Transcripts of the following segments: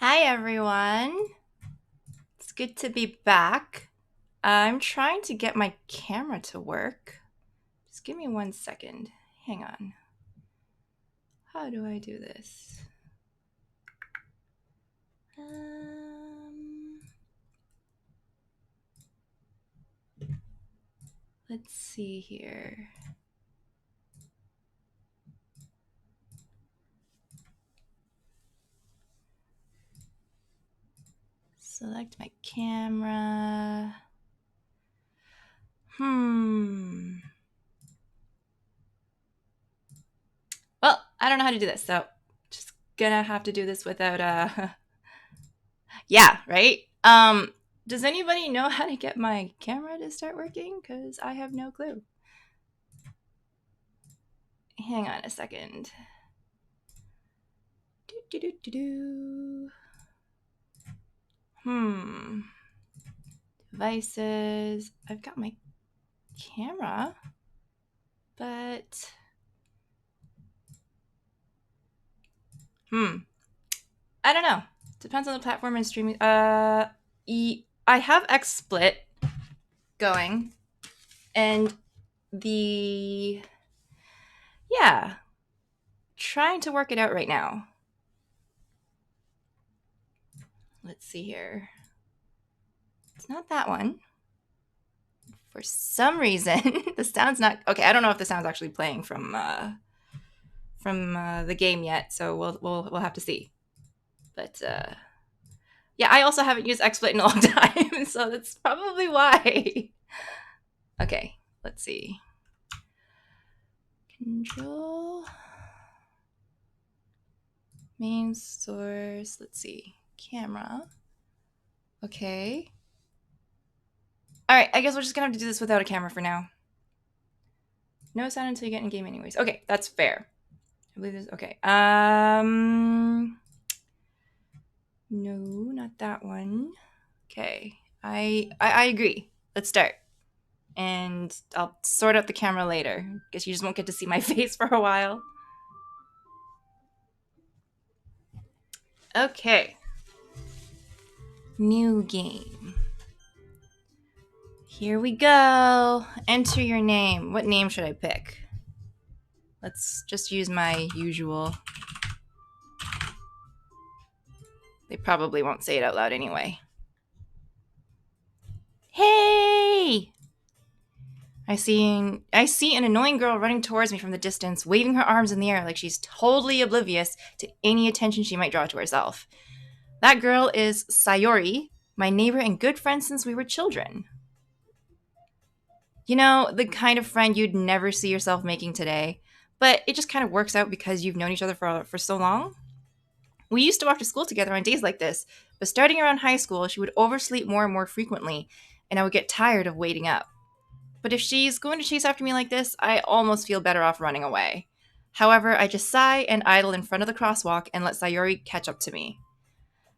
Hi, everyone. It's good to be back. I'm trying to get my camera to work. Just give me 1 second. Hang on. How do I do this? Let's see here. Select my camera. Well, I don't know how to do this, so just gonna have to do this without yeah, right? Does anybody know how to get my camera to start working? Because I have no clue. Hang on a second. Devices. I've got my camera, but I don't know. Depends on the platform and streaming. I have XSplit going, and trying to work it out right now. Let's see here. It's not that one. For some reason, the sound's not okay. I don't know if the sound's actually playing from the game yet, so we'll have to see. But yeah, I also haven't used XSplit in a long time, so that's probably why. Okay, let's see. Control main source. Let's see. Camera. Okay. All right, I guess we're just gonna have to do this without a camera for now. No sound until you get in game anyways. Okay, that's fair. I believe this. Okay. No, not that one. Okay. I agree. Let's start. And I'll sort out the camera later. Guess you just won't get to see my face for a while. Okay. New game. Here we go. Enter your name. What name should I pick? Let's just use my usual. They probably won't say it out loud anyway. Hey! I see an annoying girl running towards me from the distance, waving her arms in the air like she's totally oblivious to any attention she might draw to herself. That girl is Sayori, my neighbor and good friend since we were children. You know, the kind of friend you'd never see yourself making today, but it just kind of works out because you've known each other for so long. We used to walk to school together on days like this, but starting around high school, she would oversleep more and more frequently, and I would get tired of waiting up. But if she's going to chase after me like this, I almost feel better off running away. However, I just sigh and idle in front of the crosswalk and let Sayori catch up to me.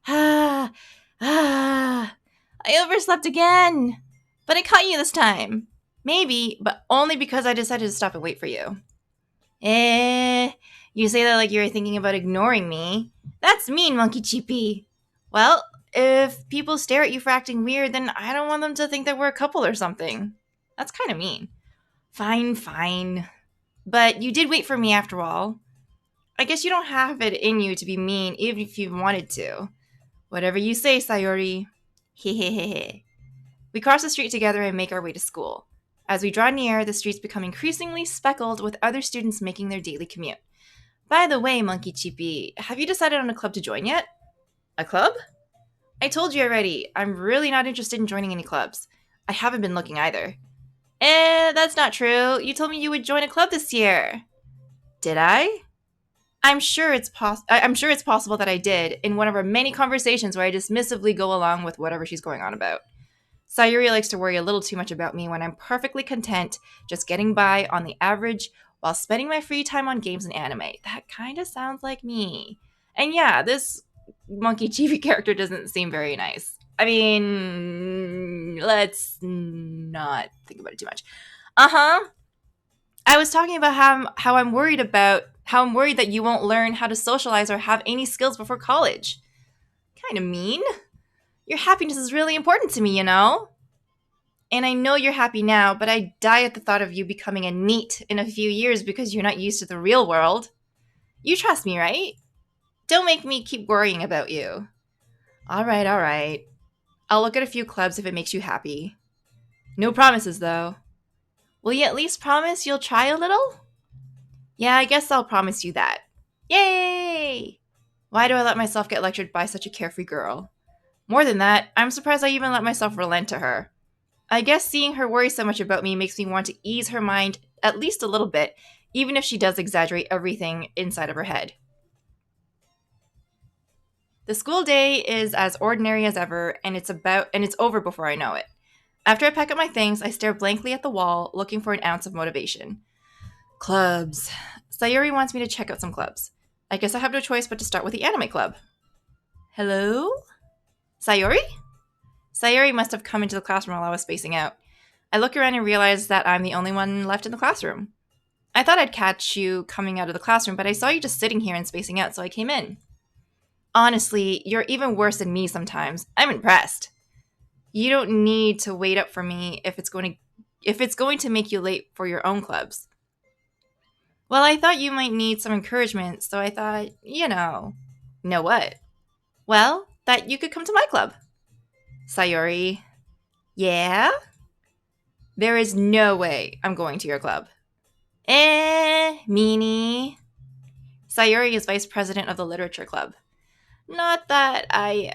I overslept again! But I caught you this time. Maybe, but only because I decided to stop and wait for you. You say that like you're thinking about ignoring me. That's mean, Monkey Cheapy. Well, if people stare at you for acting weird, then I don't want them to think that we're a couple or something. That's kind of mean. Fine. But you did wait for me after all. I guess you don't have it in you to be mean even if you wanted to. Whatever you say, Sayori. Hehehehe. We cross the street together and make our way to school. As we draw near, the streets become increasingly speckled with other students making their daily commute. By the way, Monkey Cheapy, have you decided on a club to join yet? A club? I told you already, I'm really not interested in joining any clubs. I haven't been looking either. That's not true. You told me you would join a club this year. Did I? I'm sure it's possible that I did in one of our many conversations where I dismissively go along with whatever she's going on about. Sayori likes to worry a little too much about me when I'm perfectly content just getting by on the average while spending my free time on games and anime. That kind of sounds like me. And yeah, this Monkey Chibi character doesn't seem very nice. I mean, let's not think about it too much. I was talking about how I'm worried that you won't learn how to socialize or have any skills before college. kind of mean. Your happiness is really important to me, you know? And I know you're happy now, but I die at the thought of you becoming a NEET in a few years because you're not used to the real world. You trust me, right? Don't make me keep worrying about you. All right, all right. I'll look at a few clubs if it makes you happy. No promises, though. Will you at least promise you'll try a little? Yeah, I guess I'll promise you that. Yay! Why do I let myself get lectured by such a carefree girl? More than that, I'm surprised I even let myself relent to her. I guess seeing her worry so much about me makes me want to ease her mind at least a little bit, even if she does exaggerate everything inside of her head. The school day is as ordinary as ever, and it's over before I know it. After I pack up my things, I stare blankly at the wall, looking for an ounce of motivation. Clubs. Sayori wants me to check out some clubs. I guess I have no choice but to start with the anime club. Hello? Sayori? Sayori must have come into the classroom while I was spacing out. I look around and realize that I'm the only one left in the classroom. I thought I'd catch you coming out of the classroom, but I saw you just sitting here and spacing out, so I came in. Honestly, you're even worse than me sometimes. I'm impressed. You don't need to wait up for me if it's going to make you late for your own clubs. Well, I thought you might need some encouragement, so I thought, Know what? Well, that you could come to my club. Sayori. Yeah? There is no way I'm going to your club. Meanie. Sayori is vice president of the literature club. Not that I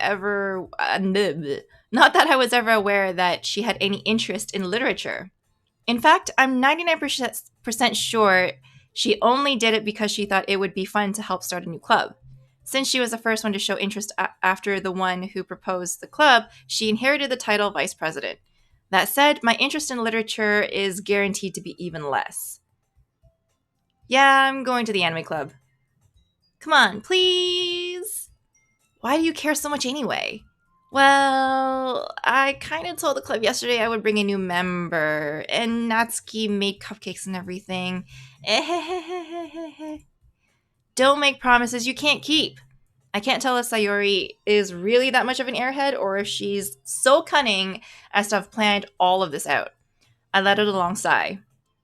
was ever aware that she had any interest in literature. In fact, I'm 99% sure she only did it because she thought it would be fun to help start a new club. Since she was the first one to show interest after the one who proposed the club, she inherited the title vice president. That said, my interest in literature is guaranteed to be even less. Yeah, I'm going to the anime club. Come on, please. Why do you care so much anyway? Well, I kind of told the club yesterday I would bring a new member, and Natsuki made cupcakes and everything. Don't make promises you can't keep. I can't tell if Sayori is really that much of an airhead or if she's so cunning as to have planned all of this out. I let out a long sigh.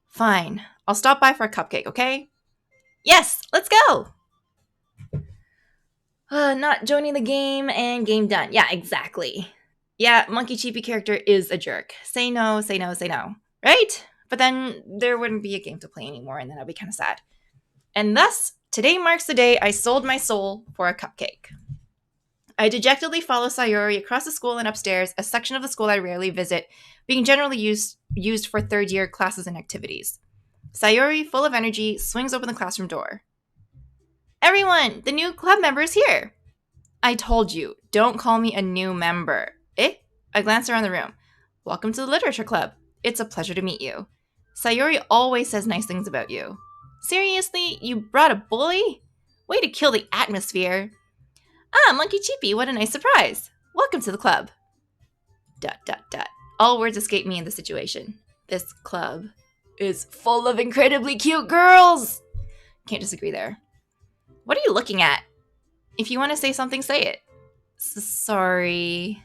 Fine, I'll stop by for a cupcake, okay? Yes, let's go! Not joining the game and game done. Yeah, exactly. Yeah, Monkey Cheapy character is a jerk. Say no, say no, say no. Right? But then there wouldn't be a game to play anymore, and then I'd be kind of sad. And thus, today marks the day I sold my soul for a cupcake. I dejectedly follow Sayori across the school and upstairs, a section of the school I rarely visit, being generally used for third-year classes and activities. Sayori, full of energy, swings open the classroom door. Everyone, the new club member is here. I told you, don't call me a new member. I glance around the room. Welcome to the literature club. It's a pleasure to meet you. Sayori always says nice things about you. Seriously, you brought a bully? Way to kill the atmosphere. Ah, Monkey Cheapy, what a nice surprise. Welcome to the club. ... All words escape me in the situation. This club is full of incredibly cute girls. Can't disagree there. What are you looking at? If you want to say something, say it. Sorry.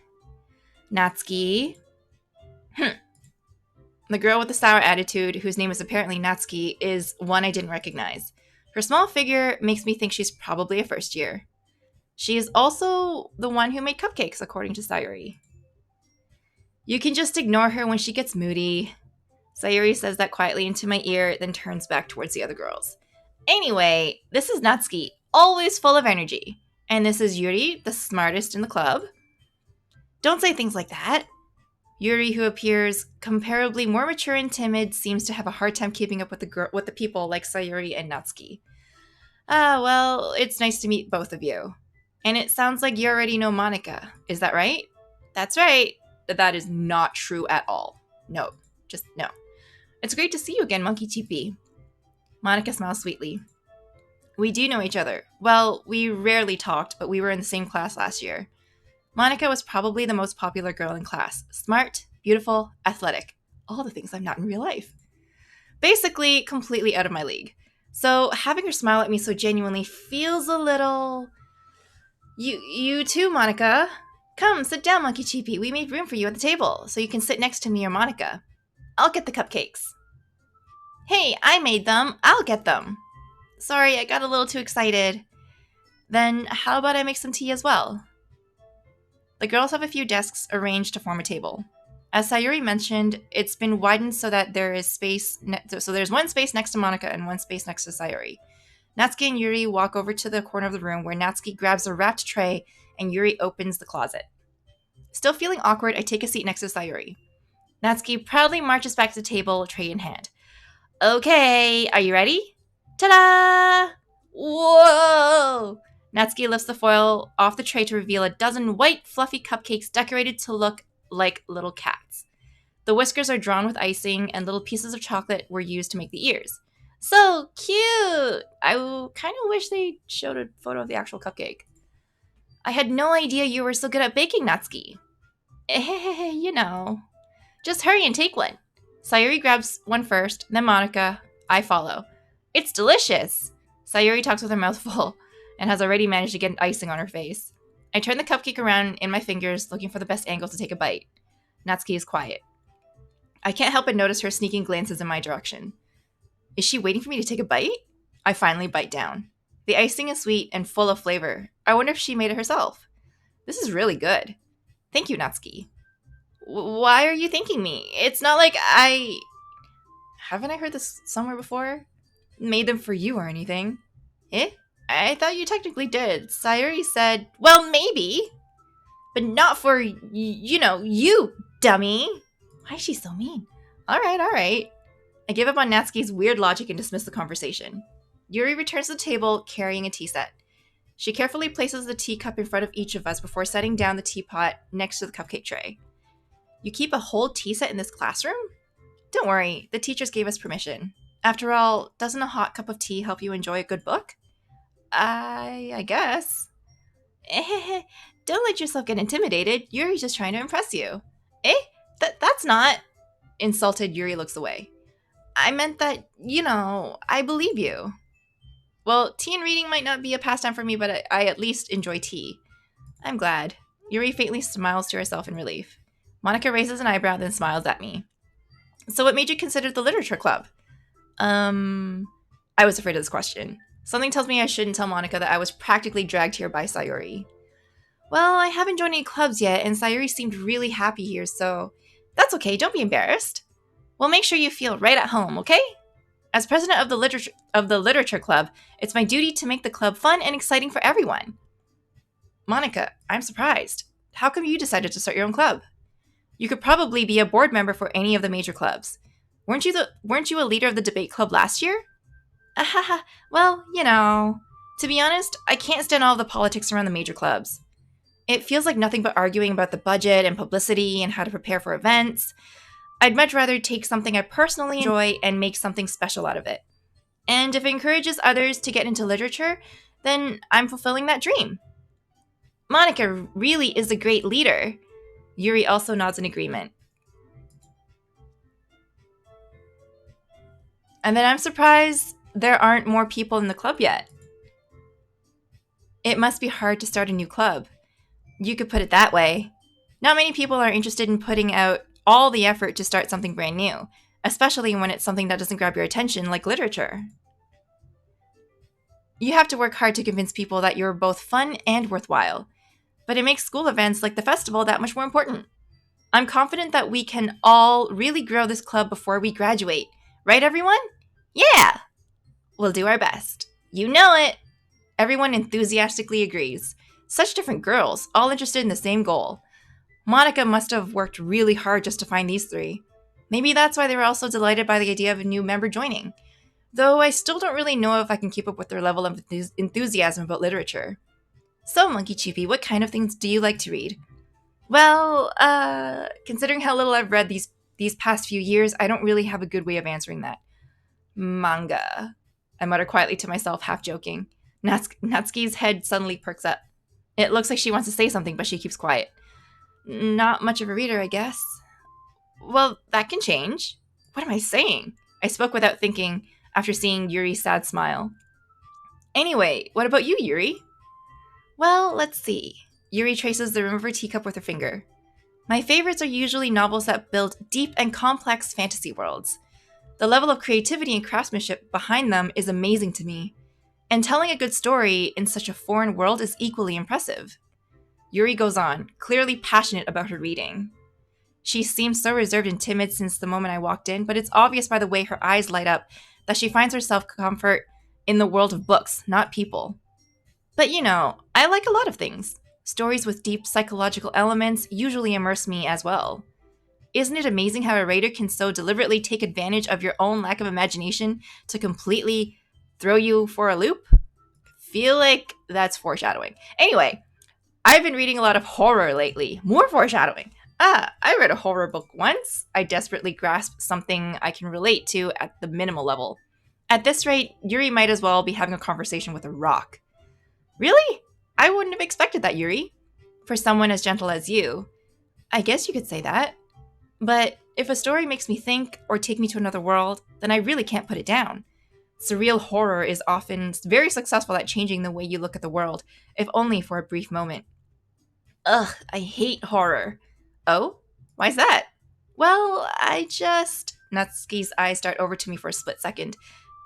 Natsuki. The girl with the sour attitude, whose name is apparently Natsuki, is one I didn't recognize. Her small figure makes me think she's probably a first year. She is also the one who made cupcakes, according to Sayori. You can just ignore her when she gets moody. Sayori says that quietly into my ear, then turns back towards the other girls. Anyway, this is Natsuki, always full of energy. And this is Yuri, the smartest in the club. Don't say things like that. Yuri, who appears comparably more mature and timid, seems to have a hard time keeping up with the people like Sayori and Natsuki. Well, it's nice to meet both of you. And it sounds like you already know Monika. Is that right? That's right. That is not true at all. No, just no. It's great to see you again, Monkey TP. Monika smiles sweetly. We do know each other. Well, we rarely talked, but we were in the same class last year. Monika was probably the most popular girl in class. Smart, beautiful, athletic. All the things I'm not in real life. Basically, completely out of my league. So having her smile at me so genuinely feels a little... You too, Monika. Come, sit down, Monkey Cheapy. We made room for you at the table, so you can sit next to me or Monika. I'll get the cupcakes. Hey, I made them. I'll get them. Sorry, I got a little too excited. Then how about I make some tea as well? The girls have a few desks arranged to form a table. As Sayori mentioned, it's been widened so that there is space. So there's one space next to Monika and one space next to Sayori. Natsuki and Yuri walk over to the corner of the room where Natsuki grabs a wrapped tray and Yuri opens the closet. Still feeling awkward, I take a seat next to Sayori. Natsuki proudly marches back to the table, tray in hand. Okay, are you ready? Ta-da! Whoa! Natsuki lifts the foil off the tray to reveal a dozen white, fluffy cupcakes decorated to look like little cats. The whiskers are drawn with icing, and little pieces of chocolate were used to make the ears. So cute! I kind of wish they showed a photo of the actual cupcake. I had no idea you were so good at baking, Natsuki. You know. Just hurry and take one. Sayori grabs one first, then Monika. I follow. It's delicious! Sayori talks with her mouth full and has already managed to get icing on her face. I turn the cupcake around in my fingers, looking for the best angle to take a bite. Natsuki is quiet. I can't help but notice her sneaking glances in my direction. Is she waiting for me to take a bite? I finally bite down. The icing is sweet and full of flavor. I wonder if she made it herself. This is really good. Thank you, Natsuki. Why are you thanking me? It's not like I... Haven't I heard this somewhere before? Made them for you or anything. Eh? I thought you technically did. Sayori said, well, maybe. But not for, you, dummy. Why is she so mean? All right. I give up on Natsuki's weird logic and dismiss the conversation. Yuri returns to the table carrying a tea set. She carefully places the teacup in front of each of us before setting down the teapot next to the cupcake tray. You keep a whole tea set in this classroom? Don't worry, the teachers gave us permission. After all, doesn't a hot cup of tea help you enjoy a good book? I guess. Don't let yourself get intimidated. Yuri's just trying to impress you. That's not... Insulted, Yuri looks away. I meant that, I believe you. Well, tea and reading might not be a pastime for me, but I at least enjoy tea. I'm glad. Yuri faintly smiles to herself in relief. Monika raises an eyebrow, then smiles at me. So what made you consider the literature club? I was afraid of this question. Something tells me I shouldn't tell Monika that I was practically dragged here by Sayori. Well, I haven't joined any clubs yet, and Sayori seemed really happy here, so that's okay, don't be embarrassed. We'll make sure you feel right at home, okay? As president of the literature club, it's my duty to make the club fun and exciting for everyone. Monika, I'm surprised. How come you decided to start your own club? You could probably be a board member for any of the major clubs. Weren't you a leader of the debate club last year? Well, to be honest, I can't stand all the politics around the major clubs. It feels like nothing but arguing about the budget and publicity and how to prepare for events. I'd much rather take something I personally enjoy and make something special out of it. And if it encourages others to get into literature, then I'm fulfilling that dream. Monika really is a great leader. Yuri also nods in agreement. And then I'm surprised there aren't more people in the club yet. It must be hard to start a new club. You could put it that way. Not many people are interested in putting out all the effort to start something brand new, especially when it's something that doesn't grab your attention like literature. You have to work hard to convince people that you're both fun and worthwhile, but it makes school events like the festival that much more important. I'm confident that we can all really grow this club before we graduate. Right, everyone? Yeah! We'll do our best. You know it! Everyone enthusiastically agrees. Such different girls, all interested in the same goal. Monika must have worked really hard just to find these three. Maybe that's why they were all so delighted by the idea of a new member joining. Though I still don't really know if I can keep up with their level of enthusiasm about literature. So, Monkey Chippy, what kind of things do you like to read? Well, considering how little I've read these past few years, I don't really have a good way of answering that. Manga. I mutter quietly to myself, half joking. Natsuki's head suddenly perks up. It looks like she wants to say something, but she keeps quiet. Not much of a reader, I guess. Well, that can change. What am I saying? I spoke without thinking after seeing Yuri's sad smile. Anyway, what about you, Yuri? Well, let's see. Yuri traces the rim of her teacup with her finger. My favorites are usually novels that build deep and complex fantasy worlds. The level of creativity and craftsmanship behind them is amazing to me, and telling a good story in such a foreign world is equally impressive. Yuri goes on, clearly passionate about her reading. She seems so reserved and timid since the moment I walked in, but it's obvious by the way her eyes light up that she finds herself comfort in the world of books, not people. But I like a lot of things. Stories with deep psychological elements usually immerse me as well. Isn't it amazing how a writer can so deliberately take advantage of your own lack of imagination to completely throw you for a loop? Feel like that's foreshadowing. Anyway, I've been reading a lot of horror lately. More foreshadowing. I read a horror book once. I desperately grasped something I can relate to at the minimal level. At this rate, Yuri might as well be having a conversation with a rock. Really? I wouldn't have expected that, Yuri. For someone as gentle as you. I guess you could say that. But if a story makes me think or take me to another world, then I really can't put it down. Surreal horror is often very successful at changing the way you look at the world, if only for a brief moment. Ugh, I hate horror. Oh? Why's that? Well, Natsuki's eyes start over to me for a split second.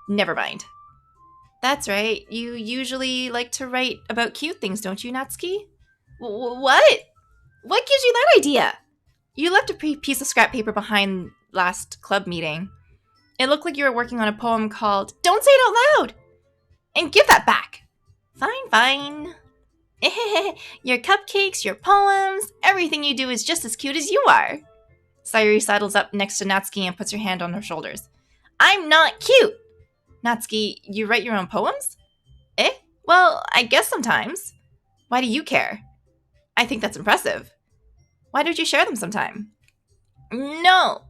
Never mind. That's right, you usually like to write about cute things, don't you, Natsuki? What? What gives you that idea? You left a piece of scrap paper behind last club meeting. It looked like you were working on a poem called Don't Say It Out Loud! And give that back! Fine. Your cupcakes, your poems, everything you do is just as cute as you are. Sayori sidles up next to Natsuki and puts her hand on her shoulders. I'm not cute! Natsuki, you write your own poems? Well, I guess sometimes. Why do you care? I think that's impressive. Why don't you share them sometime? No!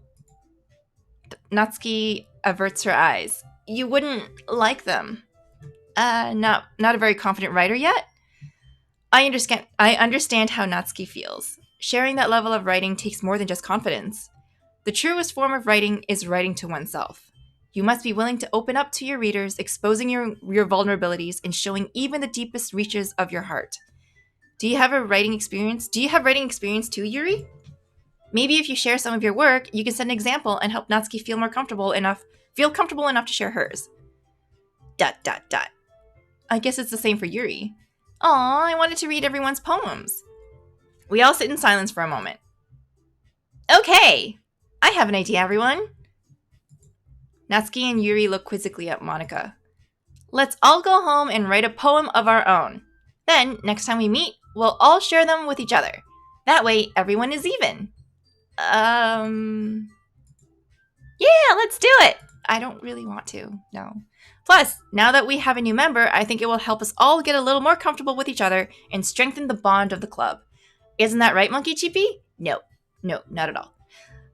Natsuki averts her eyes. You wouldn't like them. Not a very confident writer yet? I understand how Natsuki feels. Sharing that level of writing takes more than just confidence. The truest form of writing is writing to oneself. You must be willing to open up to your readers, exposing your vulnerabilities and showing even the deepest reaches of your heart. Do you have writing experience too, Yuri? Maybe if you share some of your work, you can set an example and help Natsuki feel comfortable enough to share hers. ... I guess it's the same for Yuri. Aw, I wanted to read everyone's poems. We all sit in silence for a moment. Okay, I have an idea, everyone. Natsuki and Yuri look quizzically at Monika. Let's all go home and write a poem of our own. Then, next time we meet, we'll all share them with each other. That way, everyone is even. Yeah, let's do it! I don't really want to, no. Plus, now that we have a new member, I think it will help us all get a little more comfortable with each other and strengthen the bond of the club. Isn't that right, Monkey Chippy? No, not at all.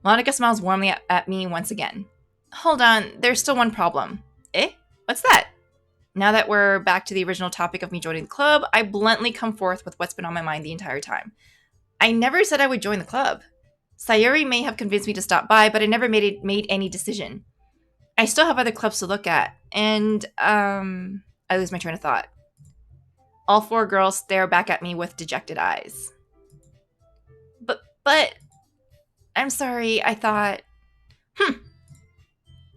Monika smiles warmly at me once again. Hold on, there's still one problem. What's that? Now that we're back to the original topic of me joining the club, I bluntly come forth with what's been on my mind the entire time. I never said I would join the club. Sayori may have convinced me to stop by, but I never made any decision. I still have other clubs to look at, and, I lose my train of thought. All four girls stare back at me with dejected eyes. But, I'm sorry, I thought,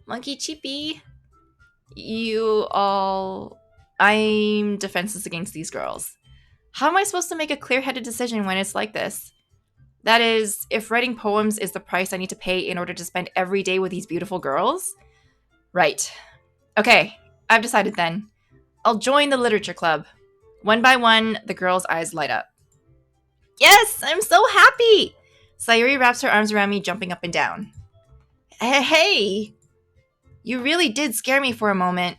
Monkey Chippy, I'm defenseless against these girls. How am I supposed to make a clear-headed decision when it's like this? That is, if writing poems is the price I need to pay in order to spend every day with these beautiful girls? Right. Okay, I've decided then. I'll join the literature club. One by one, the girls' eyes light up. Yes, I'm so happy! Sayori wraps her arms around me, jumping up and down. Hey! You really did scare me for a moment.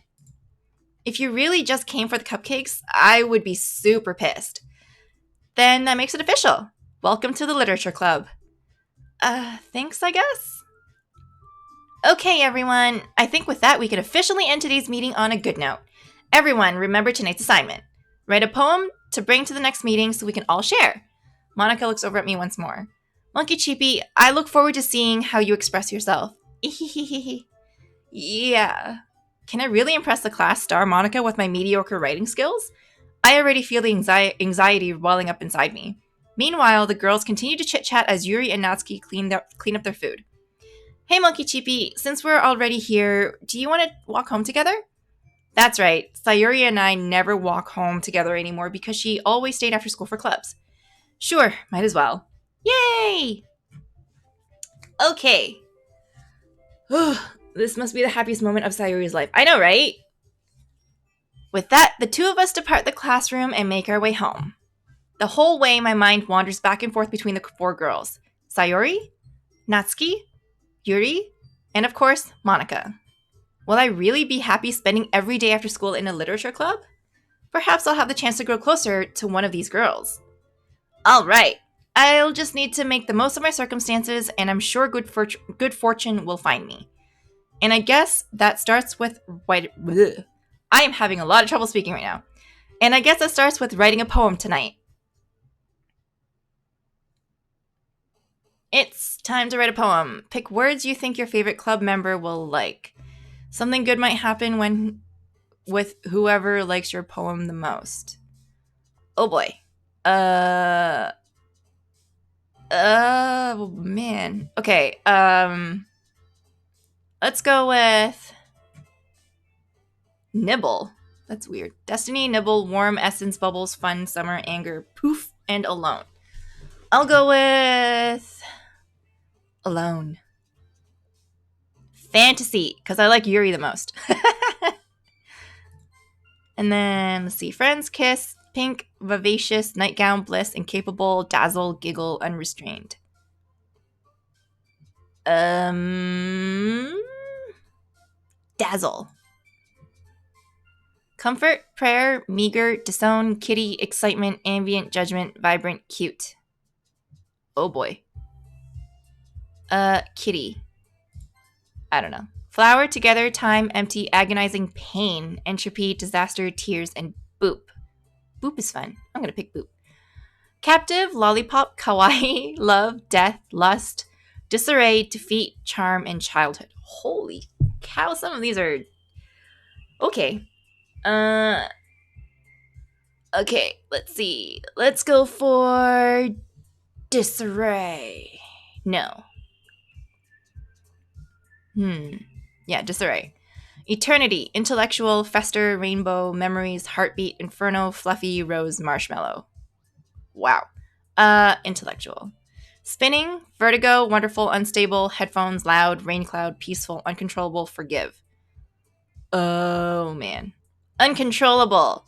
If you really just came for the cupcakes, I would be super pissed. Then that makes it official. Welcome to the literature club. Thanks, I guess? Okay, everyone. I think with that, we can officially end today's meeting on a good note. Everyone, remember tonight's assignment. Write a poem to bring to the next meeting so we can all share. Monika looks over at me once more. Monkey Chippy, I look forward to seeing how you express yourself. Yeah. Can I really impress the class star Monika with my mediocre writing skills? I already feel the anxiety welling up inside me. Meanwhile, the girls continue to chit-chat as Yuri and Natsuki clean up their food. Hey, Monkey Cheapy, since we're already here, do you want to walk home together? That's right. Sayori and I never walk home together anymore because she always stayed after school for clubs. Sure, might as well. Yay! Okay. This must be the happiest moment of Sayori's life. I know, right? With that, the two of us depart the classroom and make our way home. The whole way, my mind wanders back and forth between the four girls. Sayori, Natsuki, Yuri, and of course, Monika. Will I really be happy spending every day after school in a literature club? Perhaps I'll have the chance to grow closer to one of these girls. All right. I'll just need to make the most of my circumstances, and I'm sure good fortune will find me. And I guess that starts with I am having a lot of trouble speaking right now. And I guess that starts with writing a poem tonight. It's time to write a poem. Pick words you think your favorite club member will like. Something good might happen with whoever likes your poem the most. Oh boy. Man. Okay, let's go with Nibble. That's weird. Destiny, Nibble, Warm, Essence, Bubbles, Fun, Summer, Anger, Poof, and Alone. I'll go with Alone. Fantasy, because I like Yuri the most. And then, let's see. Friends, Kiss, Pink, Vivacious, Nightgown, Bliss, Incapable, Dazzle, Giggle, Unrestrained. Dazzle. Comfort, Prayer, Meager, Disown, Kitty, Excitement, Ambient, Judgment, Vibrant, Cute. Oh boy. Kitty. I don't know. Flower, Together, Time, Empty, Agonizing, Pain, Entropy, Disaster, Tears, and Boop. Boop is fun. I'm gonna pick Boop. Captive, Lollipop, Kawaii, Love, Death, Lust, Disarray, Defeat, Charm, and Childhood. Holy cow, some of these are... Okay. Okay, let's see. Let's go for Disarray. No. Yeah, Disarray. Eternity, Intellectual, Fester, Rainbow, Memories, Heartbeat, Inferno, Fluffy, Rose, Marshmallow. Wow. Intellectual. Spinning, Vertigo, Wonderful, Unstable, Headphones, Loud, Rain Cloud, Peaceful, Uncontrollable, Forgive. Oh, man. Uncontrollable.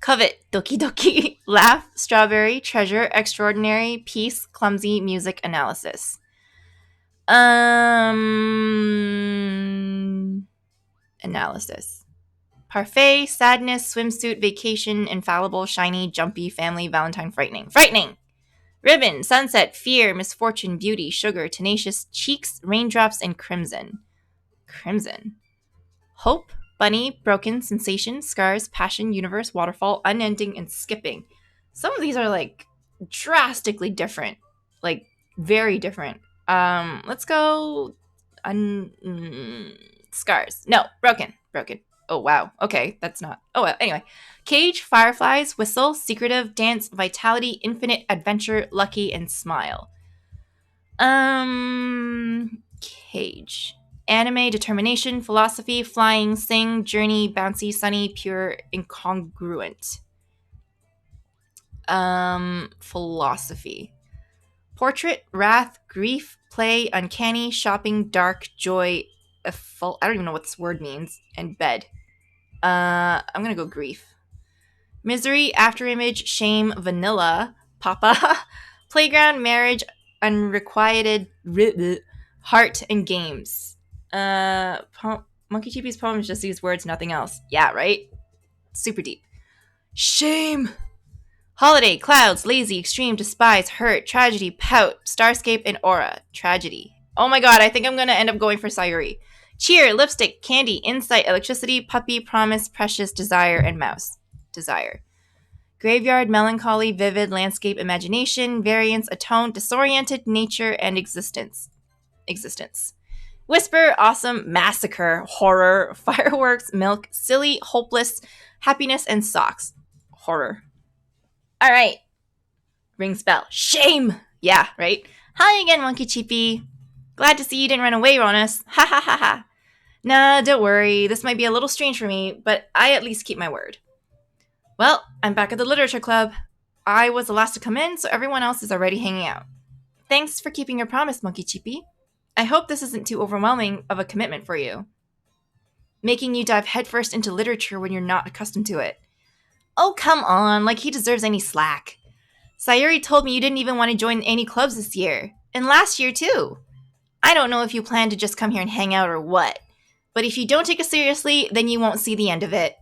Covet, Doki Doki, Laugh, Strawberry, Treasure, Extraordinary, Peace, Clumsy, Music, Analysis. Analysis. Parfait, Sadness, Swimsuit, Vacation, Infallible, Shiny, Jumpy, Family, Valentine, Frightening. Frightening! Ribbon, Sunset, Fear, Misfortune, Beauty, Sugar, Tenacious, Cheeks, Raindrops, and Crimson. Crimson. Hope, Bunny, Broken, Sensation, Scars, Passion, Universe, Waterfall, Unending, and Skipping. Some of these are, like, drastically different. Like, very different. Let's go... Scars. No, Broken. Oh, wow. Okay, that's not... Oh, well, anyway. Cage, Fireflies, Whistle, Secretive, Dance, Vitality, Infinite, Adventure, Lucky, and Smile. Cage. Anime, Determination, Philosophy, Flying, Sing, Journey, Bouncy, Sunny, Pure, Incongruent. Philosophy. Portrait, Wrath, Grief, Play, Uncanny, Shopping, Dark, Joy, I don't even know what this word means, and Bed. I'm gonna go Grief. Misery, Afterimage, Shame, Vanilla, Papa, Playground, Marriage, Unrequited, Heart, and Games. Monkey Cheapy's poem is just these words, nothing else. Yeah, right? Super deep. Shame! Holiday, Clouds, Lazy, Extreme, Despise, Hurt, Tragedy, Pout, Starscape, and Aura. Tragedy. Oh my god, I think I'm gonna end up going for Sayori. Cheer, Lipstick, Candy, Insight, Electricity, Puppy, Promise, Precious, Desire, and Mouse. Desire. Graveyard, Melancholy, Vivid, Landscape, Imagination, Variance, Atone, Disoriented, Nature, and Existence. Whisper, Awesome, Massacre, Horror, Fireworks, Milk, Silly, Hopeless, Happiness, and Socks. horror. All right. Rings bell. Shame! Yeah, right? Hi again, Monkey Cheapy. Glad to see you didn't run away on us. Ha ha ha ha. Nah, don't worry. This might be a little strange for me, but I at least keep my word. Well, I'm back at the literature club. I was the last to come in, so everyone else is already hanging out. Thanks for keeping your promise, Monkey Cheapy. I hope this isn't too overwhelming of a commitment for you. Making you dive headfirst into literature when you're not accustomed to it. Oh, come on, like he deserves any slack. Sayori told me you didn't even want to join any clubs this year. And last year, too. I don't know if you plan to just come here and hang out or what. But if you don't take it seriously, then you won't see the end of it.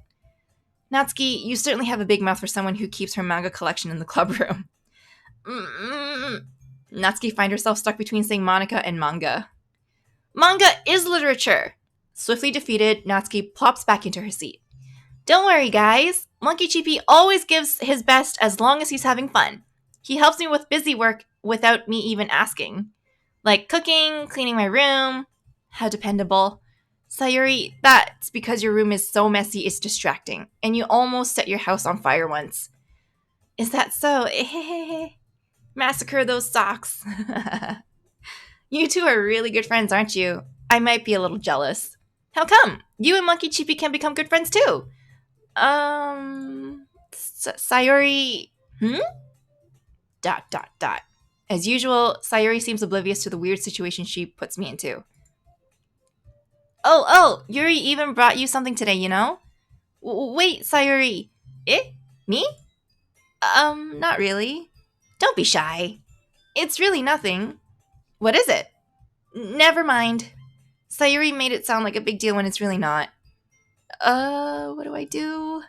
Natsuki, you certainly have a big mouth for someone who keeps her manga collection in the club room. Natsuki finds herself stuck between saying Monika and manga. Manga is literature! Swiftly defeated, Natsuki plops back into her seat. Don't worry, guys. Monkey Cheapy always gives his best as long as he's having fun. He helps me with busy work without me even asking. Like cooking, cleaning my room. How dependable. Sayori, that's because your room is so messy it's distracting, and you almost set your house on fire once. Is that so? Massacre those socks. You two are really good friends, aren't you? I might be a little jealous. How come? You and Monkey Cheapy can become good friends too. Sayori... As usual, Sayori seems oblivious to the weird situation she puts me into. Oh, Yuri even brought you something today, you know? Wait, Sayori. Me? Not really. Don't be shy. It's really nothing. What is it? Never mind. Sayori made it sound like a big deal when it's really not. What do I do?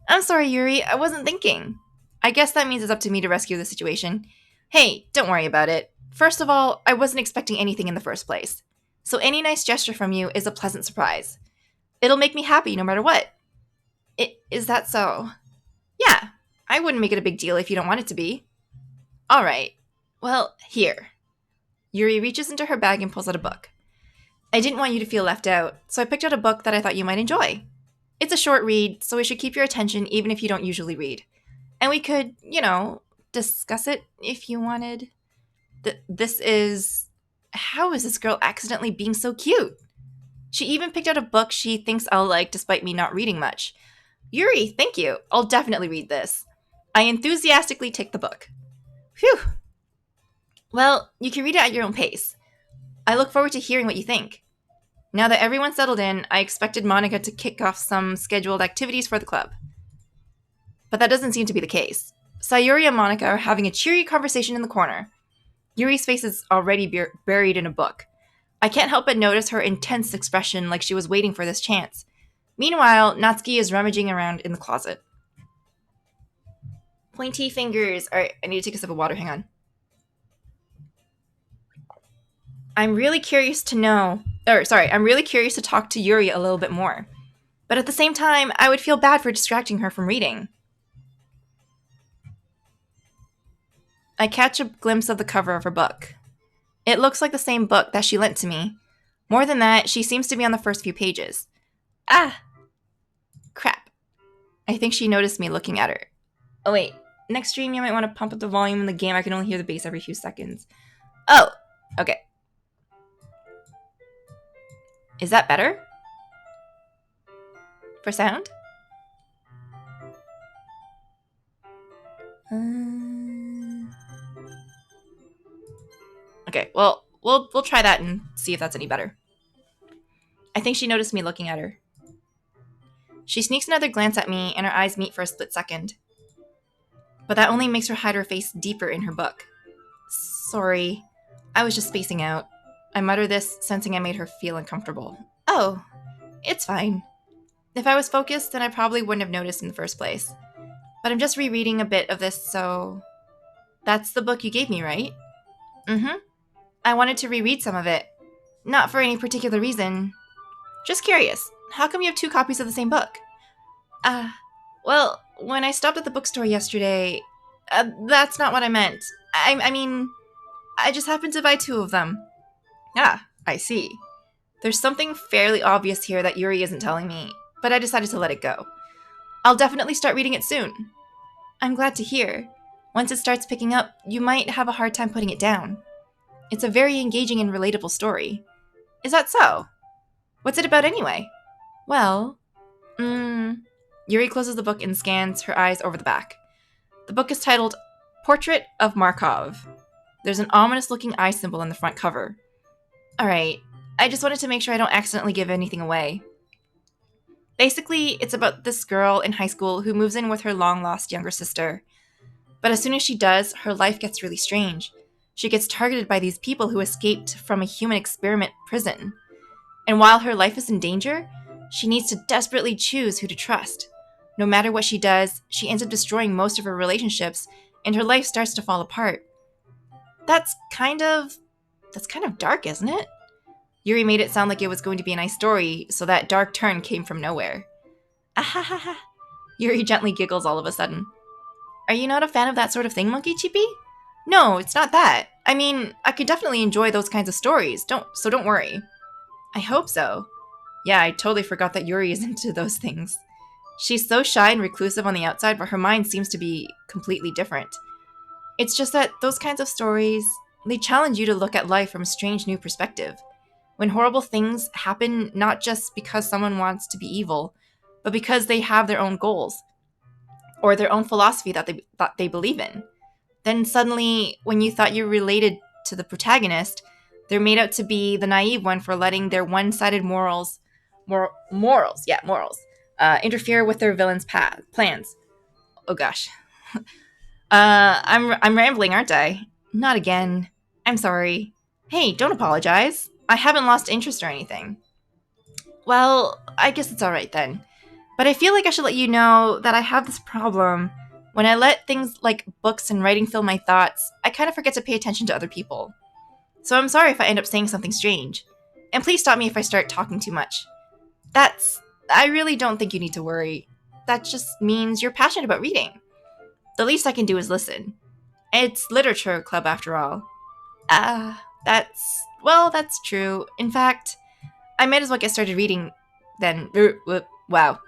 I'm sorry, Yuri. I wasn't thinking. I guess that means it's up to me to rescue the situation. Hey, don't worry about it. First of all, I wasn't expecting anything in the first place. So any nice gesture from you is a pleasant surprise. It'll make me happy no matter what. Is that so? Yeah, I wouldn't make it a big deal if you don't want it to be. All right. Well, here. Yuri reaches into her bag and pulls out a book. I didn't want you to feel left out, so I picked out a book that I thought you might enjoy. It's a short read, so it should keep your attention even if you don't usually read. And we could, discuss it if you wanted. This is... How is this girl accidentally being so cute? She even picked out a book she thinks I'll like despite me not reading much. Yuri, thank you. I'll definitely read this. I enthusiastically take the book. Phew. Well, you can read it at your own pace. I look forward to hearing what you think. Now that everyone's settled in, I expected Monika to kick off some scheduled activities for the club. But that doesn't seem to be the case. Sayori and Monika are having a cheery conversation in the corner. Yuri's face is already buried in a book. I can't help but notice her intense expression like she was waiting for this chance. Meanwhile, Natsuki is rummaging around in the closet. Pointy fingers. Alright, I need to take a sip of water, hang on. I'm really curious to talk to Yuri a little bit more. But at the same time, I would feel bad for distracting her from reading. I catch a glimpse of the cover of her book. It looks like the same book that she lent to me. More than that, she seems to be on the first few pages. Ah! Crap. I think she noticed me looking at her. Oh wait, next stream you might want to pump up the volume in the game. I can only hear the bass every few seconds. Oh! Okay. Is that better? For sound? Okay, well, we'll try that and see if that's any better. I think she noticed me looking at her. She sneaks another glance at me, and her eyes meet for a split second. But that only makes her hide her face deeper in her book. Sorry, I was just spacing out. I mutter this, sensing I made her feel uncomfortable. Oh, it's fine. If I was focused, then I probably wouldn't have noticed in the first place. But I'm just rereading a bit of this, so... That's the book you gave me, right? Mm-hmm. I wanted to reread some of it. Not for any particular reason. Just curious, how come you have 2 copies of the same book? Well, when I stopped at the bookstore yesterday... that's not what I meant. I mean, I just happened to buy 2 of them. Ah, I see. There's something fairly obvious here that Yuri isn't telling me, but I decided to let it go. I'll definitely start reading it soon. I'm glad to hear. Once it starts picking up, you might have a hard time putting it down. It's a very engaging and relatable story. Is that so? What's it about anyway? Well, Yuri closes the book and scans her eyes over the back. The book is titled Portrait of Markov. There's an ominous-looking eye symbol in the front cover. Alright, I just wanted to make sure I don't accidentally give anything away. Basically, it's about this girl in high school who moves in with her long-lost younger sister. But as soon as she does, her life gets really strange. She gets targeted by these people who escaped from a human experiment prison. And while her life is in danger, she needs to desperately choose who to trust. No matter what she does, she ends up destroying most of her relationships, and her life starts to fall apart. That's kind of dark, isn't it? Yuri made it sound like it was going to be a nice story, so that dark turn came from nowhere. Ahahaha. Yuri gently giggles all of a sudden. Are you not a fan of that sort of thing, Monkey Chippy? No, it's not that. I mean, I could definitely enjoy those kinds of stories, so don't worry. I hope so. Yeah, I totally forgot that Yuri is into those things. She's so shy and reclusive on the outside, but her mind seems to be completely different. It's just that those kinds of stories, they challenge you to look at life from a strange new perspective. When horrible things happen not just because someone wants to be evil, but because they have their own goals, or their own philosophy that they believe in. Then suddenly, when you thought you related to the protagonist, they're made out to be the naive one for letting their one-sided morals, interfere with their villain's plans. Oh gosh. I'm rambling, aren't I? Not again. I'm sorry. Hey, don't apologize. I haven't lost interest or anything. Well, I guess it's alright then. But I feel like I should let you know that I have this problem. When I let things like books and writing fill my thoughts, I kind of forget to pay attention to other people. So I'm sorry if I end up saying something strange. And please stop me if I start talking too much. I really don't think you need to worry. That just means you're passionate about reading. The least I can do is listen. It's literature club after all. That's true. In fact, I might as well get started reading then. Wow.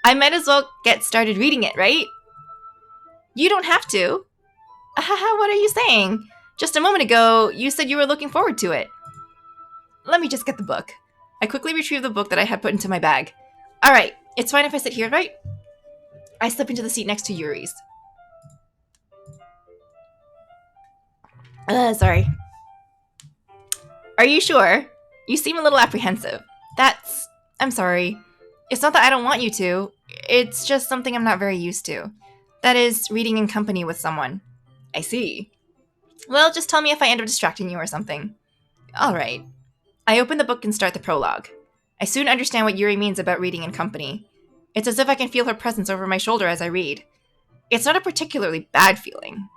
I might as well get started reading it, right? You don't have to. What are you saying? Just a moment ago, you said you were looking forward to it. Let me just get the book. I quickly retrieve the book that I had put into my bag. Alright, it's fine if I sit here, right? I slip into the seat next to Yuri's. Sorry. Are you sure? You seem a little apprehensive. I'm sorry. It's not that I don't want you to. It's just something I'm not very used to. That is, reading in company with someone. I see. Well, just tell me if I end up distracting you or something. Alright. I open the book and start the prologue. I soon understand what Yuri means about reading in company. It's as if I can feel her presence over my shoulder as I read. It's not a particularly bad feeling.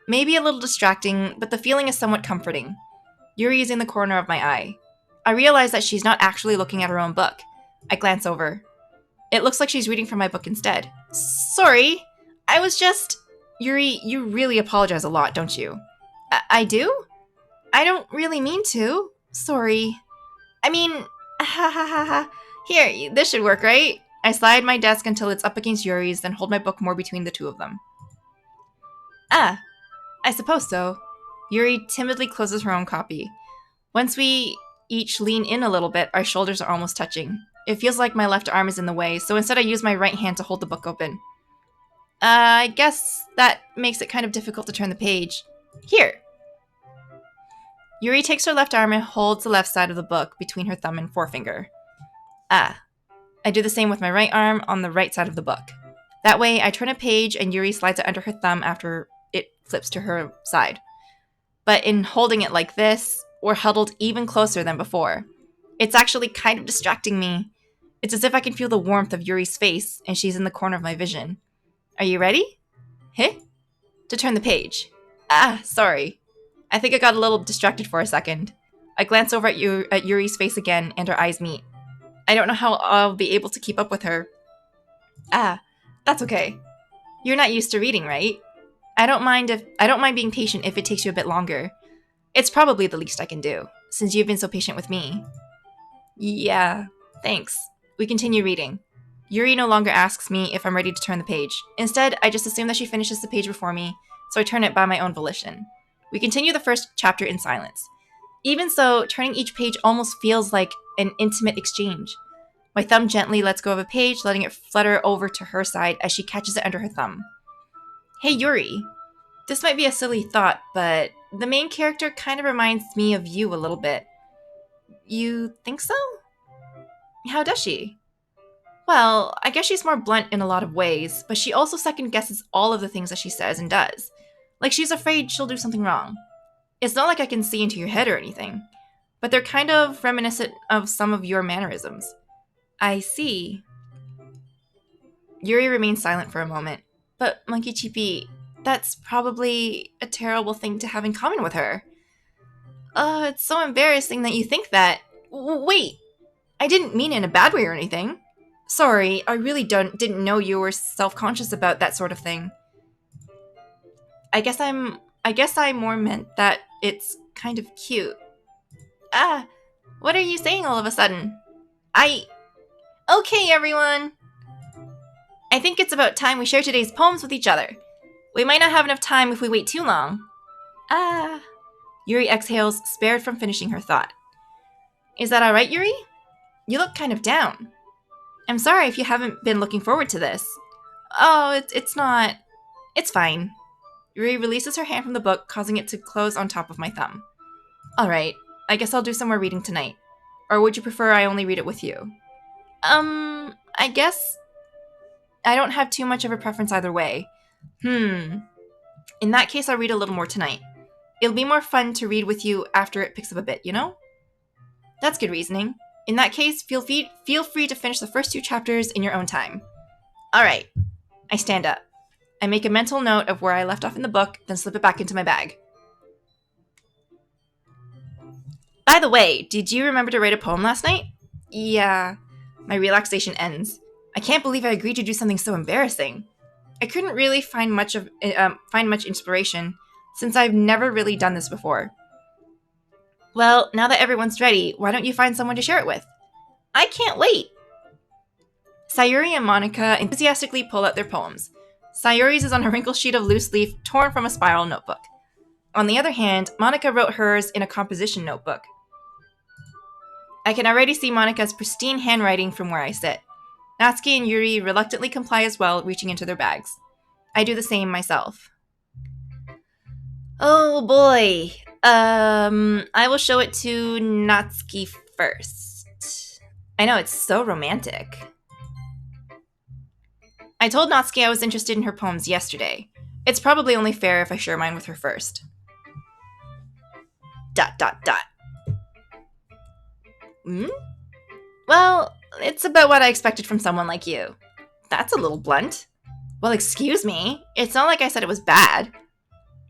Maybe a little distracting, but the feeling is somewhat comforting. Yuri is in the corner of my eye. I realize that she's not actually looking at her own book. I glance over. It looks like she's reading from my book instead. Sorry, I was just... Yuri, you really apologize a lot, don't you? I do? I don't really mean to. Sorry. I mean, Here, this should work, right? I slide my desk until it's up against Yuri's, then hold my book more between the two of them. I suppose so. Yuri timidly closes her own copy. Once we each lean in a little bit, our shoulders are almost touching. It feels like my left arm is in the way, so instead I use my right hand to hold the book open. I guess that makes it kind of difficult to turn the page. Here. Yuri takes her left arm and holds the left side of the book between her thumb and forefinger. I do the same with my right arm on the right side of the book. That way, I turn a page and Yuri slides it under her thumb after it flips to her side. But in holding it like this, we're huddled even closer than before. It's actually kind of distracting me. It's as if I can feel the warmth of Yuri's face, and she's in the corner of my vision. Are you ready? To turn the page. Sorry. I think I got a little distracted for a second. I glance over at Yuri's face again, and our eyes meet. I don't know how I'll be able to keep up with her. That's okay. You're not used to reading, right? I don't mind being patient if it takes you a bit longer. It's probably the least I can do, since you've been so patient with me. Yeah, thanks. We continue reading. Yuri no longer asks me if I'm ready to turn the page. Instead, I just assume that she finishes the page before me, so I turn it by my own volition. We continue the first chapter in silence. Even so, turning each page almost feels like an intimate exchange. My thumb gently lets go of a page, letting it flutter over to her side as she catches it under her thumb. Hey Yuri, this might be a silly thought, but the main character kind of reminds me of you a little bit. You think so? How does she? Well, I guess she's more blunt in a lot of ways, but she also second guesses all of the things that she says and does. Like she's afraid she'll do something wrong. It's not like I can see into your head or anything, but they're kind of reminiscent of some of your mannerisms. I see. Yuri remains silent for a moment. But, Monkey Chippy, that's probably a terrible thing to have in common with her. It's so embarrassing that you think that. Wait, I didn't mean it in a bad way or anything. Sorry, I really didn't know you were self-conscious about that sort of thing. I guess I more meant that it's kind of cute. What are you saying all of a sudden? Okay, everyone. I think it's about time we share today's poems with each other. We might not have enough time if we wait too long. Yuri exhales, spared from finishing her thought. Is that alright, Yuri? You look kind of down. I'm sorry if you haven't been looking forward to this. Oh, it's not. It's fine. Yuri releases her hand from the book, causing it to close on top of my thumb. Alright, I guess I'll do some more reading tonight. Or would you prefer I only read it with you? I guess I don't have too much of a preference either way. In that case, I'll read a little more tonight. It'll be more fun to read with you after it picks up a bit, you know? That's good reasoning. In that case, feel free to finish the first 2 chapters in your own time. Alright. I stand up. I make a mental note of where I left off in the book, then slip it back into my bag. By the way, did you remember to write a poem last night? Yeah. My relaxation ends. I can't believe I agreed to do something so embarrassing. I couldn't really find much inspiration, since I've never really done this before. Well, now that everyone's ready, why don't you find someone to share it with? I can't wait! Sayori and Monika enthusiastically pull out their poems. Sayori's is on a wrinkled sheet of loose leaf torn from a spiral notebook. On the other hand, Monika wrote hers in a composition notebook. I can already see Monika's pristine handwriting from where I sit. Natsuki and Yuri reluctantly comply as well, reaching into their bags. I do the same myself. Oh boy. I will show it to Natsuki first. I know, it's so romantic. I told Natsuki I was interested in her poems yesterday. It's probably only fair if I share mine with her first. ... Well, it's about what I expected from someone like you. That's a little blunt. Well, excuse me. It's not like I said it was bad.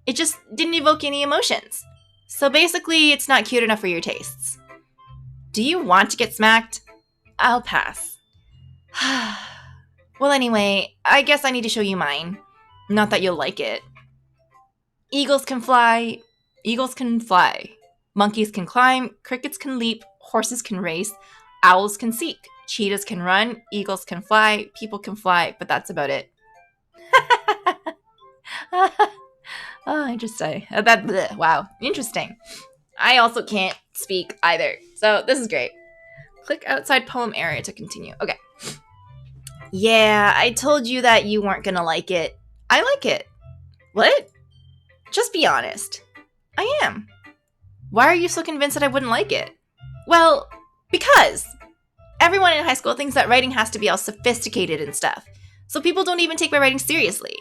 It just didn't evoke any emotions. So basically, it's not cute enough for your tastes. Do you want to get smacked? I'll pass. Well, anyway, I guess I need to show you mine. Not that you'll like it. Eagles can fly. Eagles can fly. Monkeys can climb. Crickets can leap. Horses can race. Owls can seek. Cheetahs can run. Eagles can fly. People can fly. But that's about it. Oh, interesting. Wow, interesting. I also can't speak either, so this is great. Click outside poem area to continue. Okay. Yeah, I told you that you weren't gonna like it. I like it. What? Just be honest. I am. Why are you so convinced that I wouldn't like it? Well, because everyone in high school thinks that writing has to be all sophisticated and stuff, so people don't even take my writing seriously.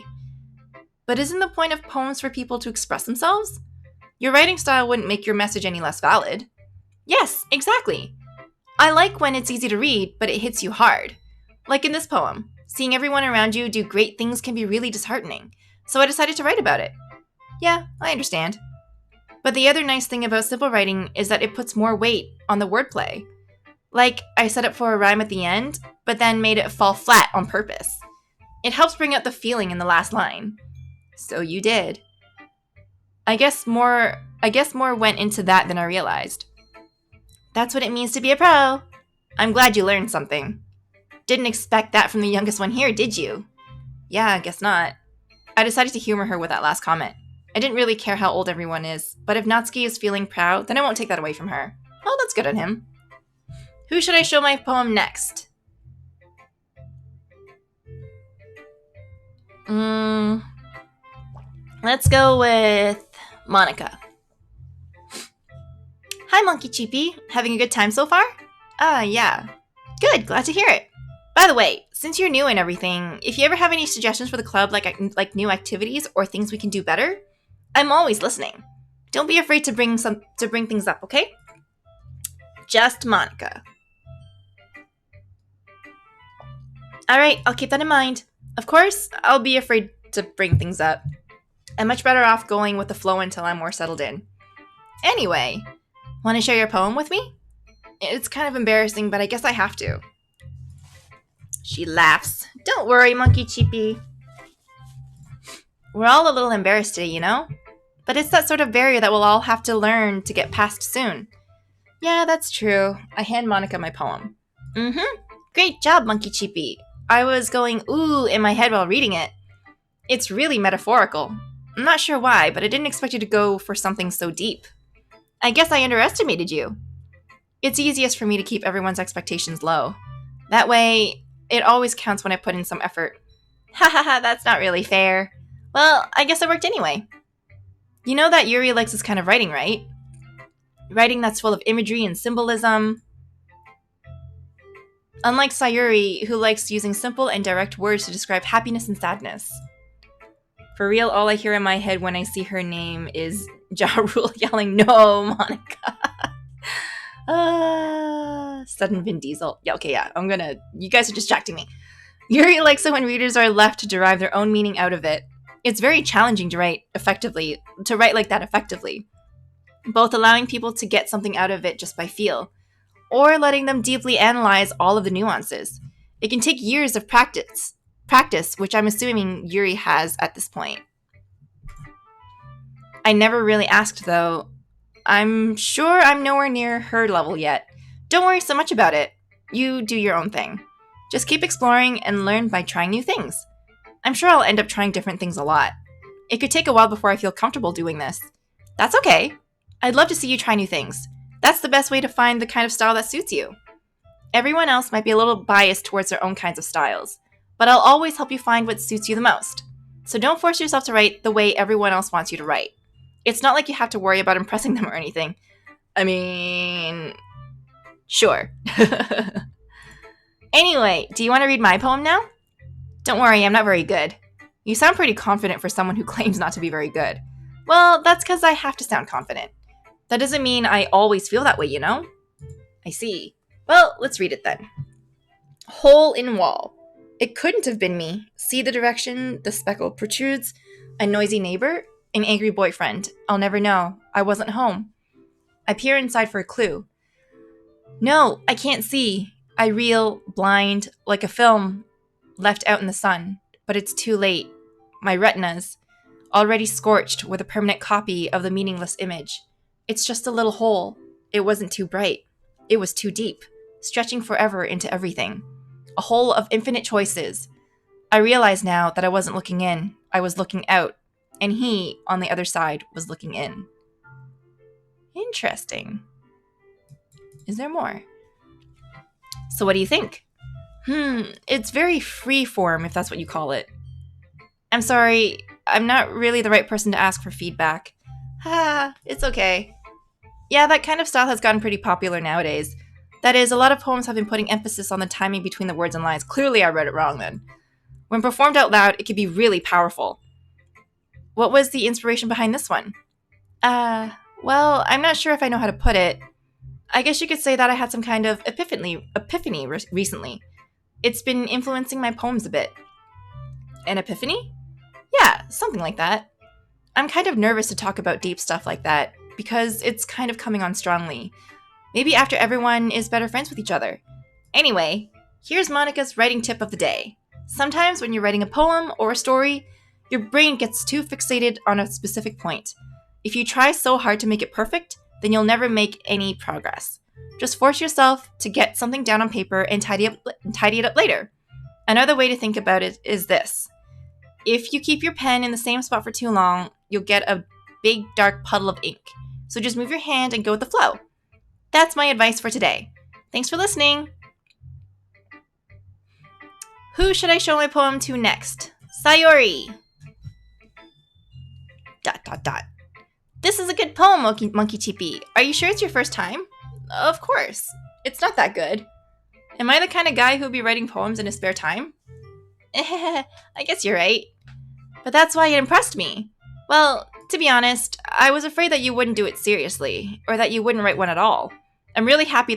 But isn't the point of poems for people to express themselves? Your writing style wouldn't make your message any less valid. Yes, exactly. I like when it's easy to read, but it hits you hard. Like in this poem, seeing everyone around you do great things can be really disheartening, so I decided to write about it. Yeah, I understand. But the other nice thing about simple writing is that it puts more weight on the wordplay. Like, I set up for a rhyme at the end, but then made it fall flat on purpose. It helps bring out the feeling in the last line. So you did. I guess more went into that than I realized. That's what it means to be a pro. I'm glad you learned something. Didn't expect that from the youngest one here, did you? Yeah, I guess not. I decided to humor her with that last comment. I didn't really care how old everyone is, but if Natsuki is feeling proud, then I won't take that away from her. Oh, that's good on him. Who should I show my poem next? Let's go with Monika. Hi, Monkey Cheapy. Having a good time so far? Yeah. Good, glad to hear it. By the way, since you're new and everything, if you ever have any suggestions for the club, like new activities or things we can do better, I'm always listening. Don't be afraid to bring things up, okay? Just Monika. Alright, I'll keep that in mind. Of course, I'll be afraid to bring things up. I'm much better off going with the flow until I'm more settled in. Anyway, want to share your poem with me? It's kind of embarrassing, but I guess I have to. She laughs. Don't worry, Monkey Cheapy. We're all a little embarrassed today, you know? But it's that sort of barrier that we'll all have to learn to get past soon. Yeah, that's true. I hand Monika my poem. Great job, Monkey Cheapy. I was going ooh in my head while reading it. It's really metaphorical. I'm not sure why, but I didn't expect you to go for something so deep. I guess I underestimated you. It's easiest for me to keep everyone's expectations low. That way, it always counts when I put in some effort. Ha ha ha, that's not really fair. Well, I guess it worked anyway. You know that Yuri likes this kind of writing, right? Writing that's full of imagery and symbolism. Unlike Sayori, who likes using simple and direct words to describe happiness and sadness. For real, all I hear in my head when I see her name is Ja Rule yelling, "No, Monika!" Sudden Vin Diesel. Yeah, okay, yeah. You guys are distracting me. Yuri likes it when readers are left to derive their own meaning out of it. It's very challenging to write like that effectively. Both allowing people to get something out of it just by feel, or letting them deeply analyze all of the nuances. It can take years of practice, which I'm assuming Yuri has at this point. I never really asked, though. I'm sure I'm nowhere near her level yet. Don't worry so much about it. You do your own thing. Just keep exploring and learn by trying new things. I'm sure I'll end up trying different things a lot. It could take a while before I feel comfortable doing this. That's okay. I'd love to see you try new things. That's the best way to find the kind of style that suits you. Everyone else might be a little biased towards their own kinds of styles, but I'll always help you find what suits you the most. So don't force yourself to write the way everyone else wants you to write. It's not like you have to worry about impressing them or anything. I mean, sure. Anyway, do you want to read my poem now? Don't worry, I'm not very good. You sound pretty confident for someone who claims not to be very good. Well, that's because I have to sound confident. That doesn't mean I always feel that way, you know? I see. Well, let's read it then. Hole in wall. It couldn't have been me. See the direction the speckle protrudes? A noisy neighbor? An angry boyfriend? I'll never know. I wasn't home. I peer inside for a clue. No, I can't see. I reel, blind, like a film left out in the sun. But it's too late. My retinas, already scorched with a permanent copy of the meaningless image. It's just a little hole. It wasn't too bright. It was too deep, stretching forever into everything. A hole of infinite choices. I realize now that I wasn't looking in. I was looking out. And he, on the other side, was looking in. Interesting. Is there more? So what do you think? It's very free form, if that's what you call it. I'm sorry, I'm not really the right person to ask for feedback. It's okay. Yeah, that kind of style has gotten pretty popular nowadays. That is, a lot of poems have been putting emphasis on the timing between the words and lines. Clearly I read it wrong then. When performed out loud, it can be really powerful. What was the inspiration behind this one? Well, I'm not sure if I know how to put it. I guess you could say that I had some kind of epiphany recently. It's been influencing my poems a bit. An epiphany? Yeah, something like that. I'm kind of nervous to talk about deep stuff like that, because it's kind of coming on strongly. Maybe after everyone is better friends with each other. Anyway, here's Monika's writing tip of the day. Sometimes when you're writing a poem or a story, your brain gets too fixated on a specific point. If you try so hard to make it perfect, then you'll never make any progress. Just force yourself to get something down on paper and tidy it up later. Another way to think about it is this. If you keep your pen in the same spot for too long, you'll get a big dark puddle of ink. So just move your hand and go with the flow. That's my advice for today. Thanks for listening. Who should I show my poem to next? Sayori. ... This is a good poem, Monkey Chippy. Are you sure it's your first time? Of course. It's not that good. Am I the kind of guy who'd be writing poems in his spare time? I guess you're right. But that's why it impressed me. Well, to be honest, I was afraid that you wouldn't do it seriously, or that you wouldn't write one at all. I'm really happy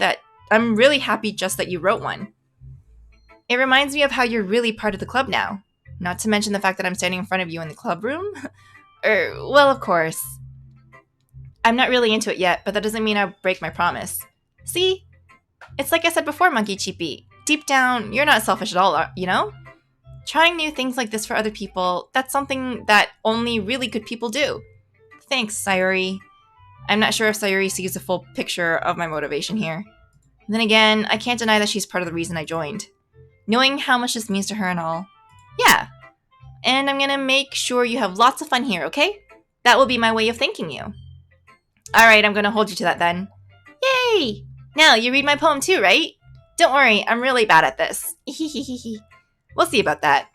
just that you wrote one. It reminds me of how you're really part of the club now. Not to mention the fact that I'm standing in front of you in the club room. Well, of course. I'm not really into it yet, but that doesn't mean I'll break my promise. See? It's like I said before, Monkey Chippy. Deep down, you're not selfish at all, you know? Trying new things like this for other people, that's something that only really good people do. Thanks, Sayori. I'm not sure if Sayori sees the full picture of my motivation here. Then again, I can't deny that she's part of the reason I joined. Knowing how much this means to her and all. Yeah. And I'm gonna make sure you have lots of fun here, okay? That will be my way of thanking you. Alright, I'm gonna hold you to that then. Yay! Now, you read my poem too, right? Don't worry, I'm really bad at this. We'll see about that.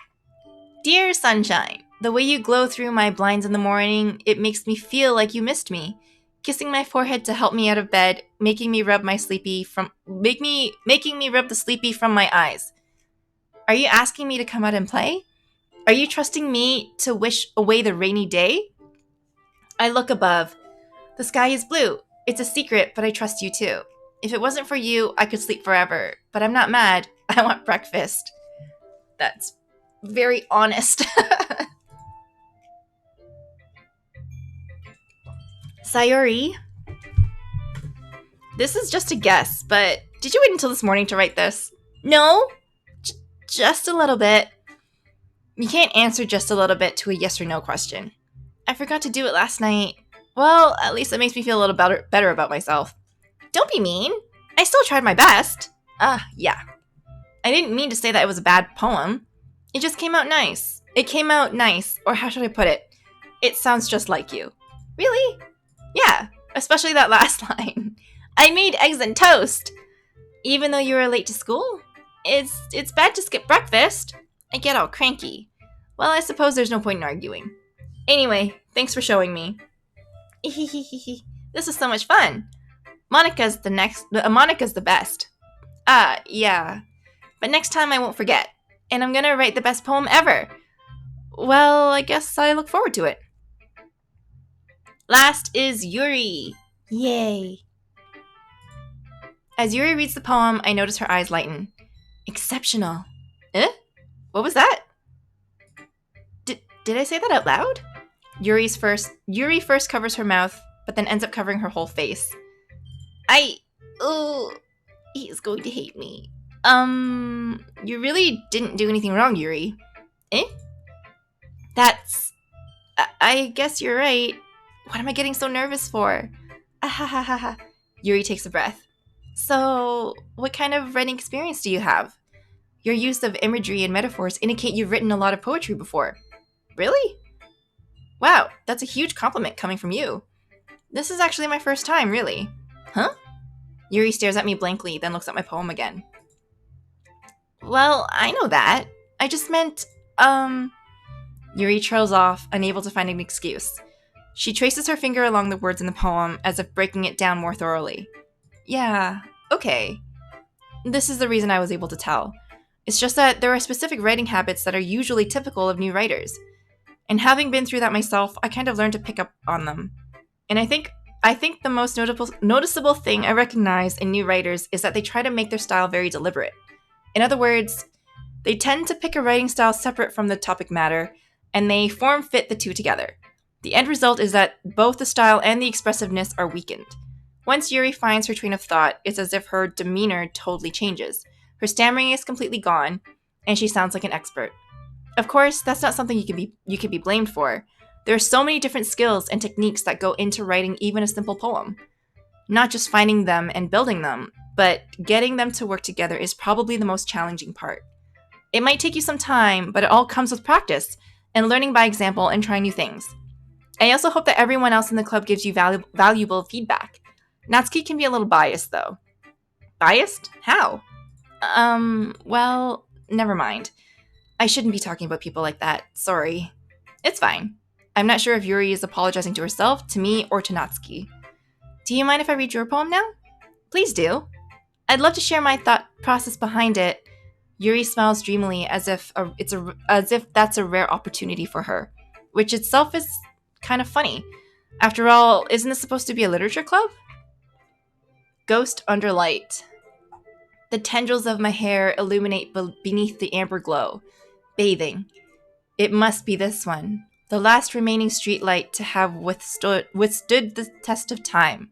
Dear sunshine, the way you glow through my blinds in the morning, it makes me feel like you missed me. Kissing my forehead to help me out of bed, making me rub the sleepy from my eyes. Are you asking me to come out and play? Are you trusting me to wish away the rainy day? I look above. The sky is blue. It's a secret, but I trust you too. If it wasn't for you, I could sleep forever. But I'm not mad. I want breakfast. That's very honest. Sayori, this is just a guess, but did you wait until this morning to write this? No? Just a little bit. You can't answer just a little bit to a yes or no question. I forgot to do it last night. Well, at least it makes me feel a little better about myself. Don't be mean. I still tried my best. Yeah. I didn't mean to say that it was a bad poem. It just came out nice. It came out nice, or how should I put it? It sounds just like you. Really? Yeah, especially that last line. I made eggs and toast. Even though you were late to school? It's bad to skip breakfast. I get all cranky. Well, I suppose there's no point in arguing. Anyway, thanks for showing me. This was so much fun. Monika's the best. Yeah. But next time I won't forget. And I'm gonna write the best poem ever. Well, I guess I look forward to it. Last is Yuri. Yay. As Yuri reads the poem, I notice her eyes lighten. Exceptional. Eh? What was that? Did I say that out loud? Yuri first covers her mouth, but then ends up covering her whole face. He's going to hate me. You really didn't do anything wrong, Yuri. Eh? I guess you're right. What am I getting so nervous for? Yuri takes a breath. So, what kind of writing experience do you have? Your use of imagery and metaphors indicate you've written a lot of poetry before. Really? Wow, that's a huge compliment coming from you. This is actually my first time, really. Huh? Yuri stares at me blankly, then looks at my poem again. Well, I know that. I just meant, Yuri trails off, unable to find an excuse. She traces her finger along the words in the poem, as if breaking it down more thoroughly. Yeah, okay. This is the reason I was able to tell. It's just that there are specific writing habits that are usually typical of new writers. And having been through that myself, I kind of learned to pick up on them. And I think the most noticeable thing I recognize in new writers is that they try to make their style very deliberate. In other words, they tend to pick a writing style separate from the topic matter, and they form fit the two together. The end result is that both the style and the expressiveness are weakened. Once Yuri finds her train of thought, it's as if her demeanor totally changes. Her stammering is completely gone, and she sounds like an expert. Of course, that's not something you can be blamed for. There are so many different skills and techniques that go into writing even a simple poem. Not just finding them and building them, but getting them to work together is probably the most challenging part. It might take you some time, but it all comes with practice and learning by example and trying new things. I also hope that everyone else in the club gives you valuable feedback. Natsuki can be a little biased, though. Biased? How? Well, never mind. I shouldn't be talking about people like that. Sorry. It's fine. I'm not sure if Yuri is apologizing to herself, to me, or to Natsuki. Do you mind if I read your poem now? Please do. I'd love to share my thought process behind it. Yuri smiles dreamily as if that's a rare opportunity for her, which itself is kind of funny. After all, isn't this supposed to be a literature club? Ghost under light. The tendrils of my hair illuminate beneath the amber glow. Bathing. It must be this one. The last remaining streetlight to have withstood the test of time.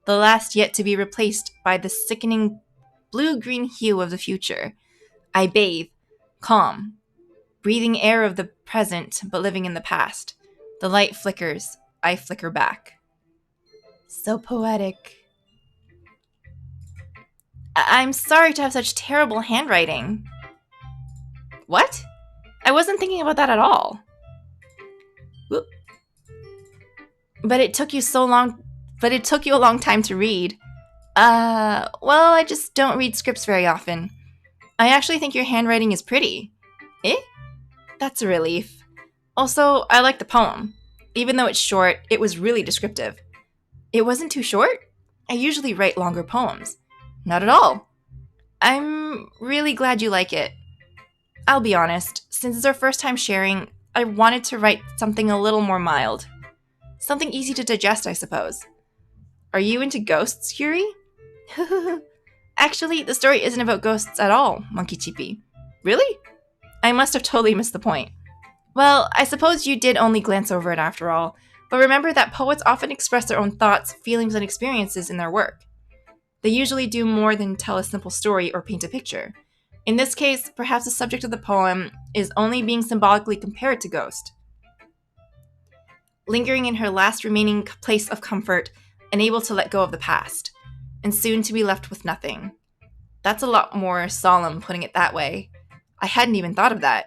The last yet to be replaced by the sickening blue-green hue of the future. I bathe. Calm. Breathing air of the present, but living in the past. The light flickers. I flicker back. So poetic. I'm sorry to have such terrible handwriting. What? I wasn't thinking about that at all. Whoop. But it took you a long time to read. Well, I just don't read scripts very often. I actually think your handwriting is pretty. Eh? That's a relief. Also, I like the poem. Even though it's short, it was really descriptive. It wasn't too short? I usually write longer poems. Not at all. I'm really glad you like it. I'll be honest, since it's our first time sharing, I wanted to write something a little more mild. Something easy to digest, I suppose. Are you into ghosts, Yuri? Actually, the story isn't about ghosts at all, Monkey Chippy. Really? I must have totally missed the point. Well, I suppose you did only glance over it after all, but remember that poets often express their own thoughts, feelings, and experiences in their work. They usually do more than tell a simple story or paint a picture. In this case, perhaps the subject of the poem is only being symbolically compared to Ghost. Lingering in her last remaining place of comfort, and able to let go of the past, and soon to be left with nothing. That's a lot more solemn putting it that way. I hadn't even thought of that.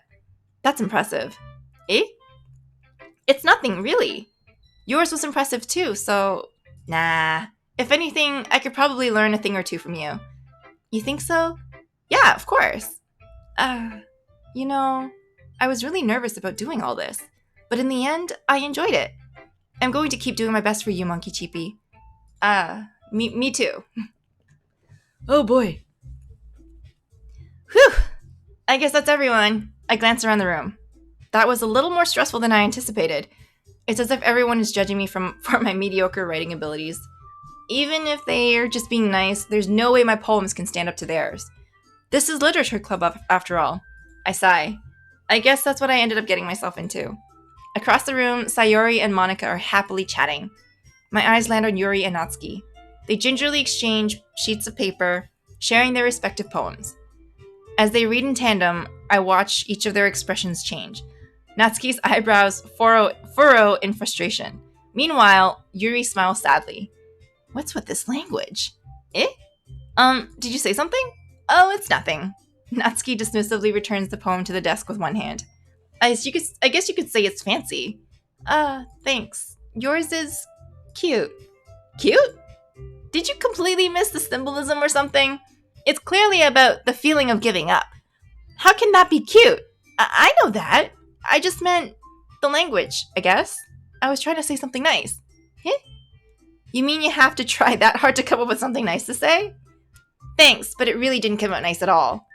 That's impressive. Eh? It's nothing, really. Yours was impressive too, so... Nah. If anything, I could probably learn a thing or two from you. You think so? Yeah, of course. You know, I was really nervous about doing all this, but in the end, I enjoyed it. I'm going to keep doing my best for you, Monkey Chippy. Me too. Oh boy. Whew. I guess that's everyone. I glance around the room. That was a little more stressful than I anticipated. It's as if everyone is judging me for my mediocre writing abilities. Even if they are just being nice, there's no way my poems can stand up to theirs. This is literature club after all. I sigh. I guess that's what I ended up getting myself into. Across the room, Sayori and Monika are happily chatting. My eyes land on Yuri and Natsuki. They gingerly exchange sheets of paper, sharing their respective poems. As they read in tandem, I watch each of their expressions change. Natsuki's eyebrows furrow in frustration. Meanwhile, Yuri smiles sadly. What's with this language? Eh? Did you say something? Oh, it's nothing. Natsuki dismissively returns the poem to the desk with one hand. I guess you could say it's fancy. Thanks. Yours is cute. Cute? Did you completely miss the symbolism or something? It's clearly about the feeling of giving up. How can that be cute? I know that. I just meant the language, I guess. I was trying to say something nice. Eh? You mean you have to try that hard to come up with something nice to say? Thanks, but it really didn't come out nice at all.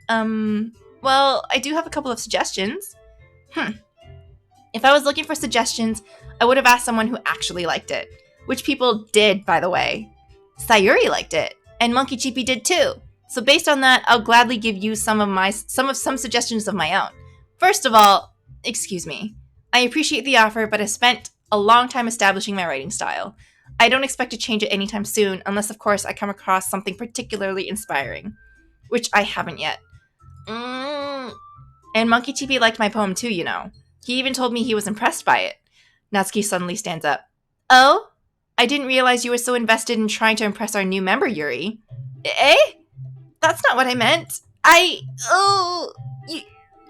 Well, I do have a couple of suggestions. If I was looking for suggestions, I would have asked someone who actually liked it. Which people did, by the way. Sayori liked it, and Monkey Chippy did too. So based on that, I'll gladly give you some suggestions of my own. First of all, excuse me. I appreciate the offer, but I spent a long time establishing my writing style. I don't expect to change it anytime soon, unless of course I come across something particularly inspiring. Which I haven't yet. And Monkey Chippy liked my poem too, you know. He even told me he was impressed by it. Natsuki suddenly stands up. Oh? I didn't realize you were so invested in trying to impress our new member, Yuri. Eh? That's not what I meant.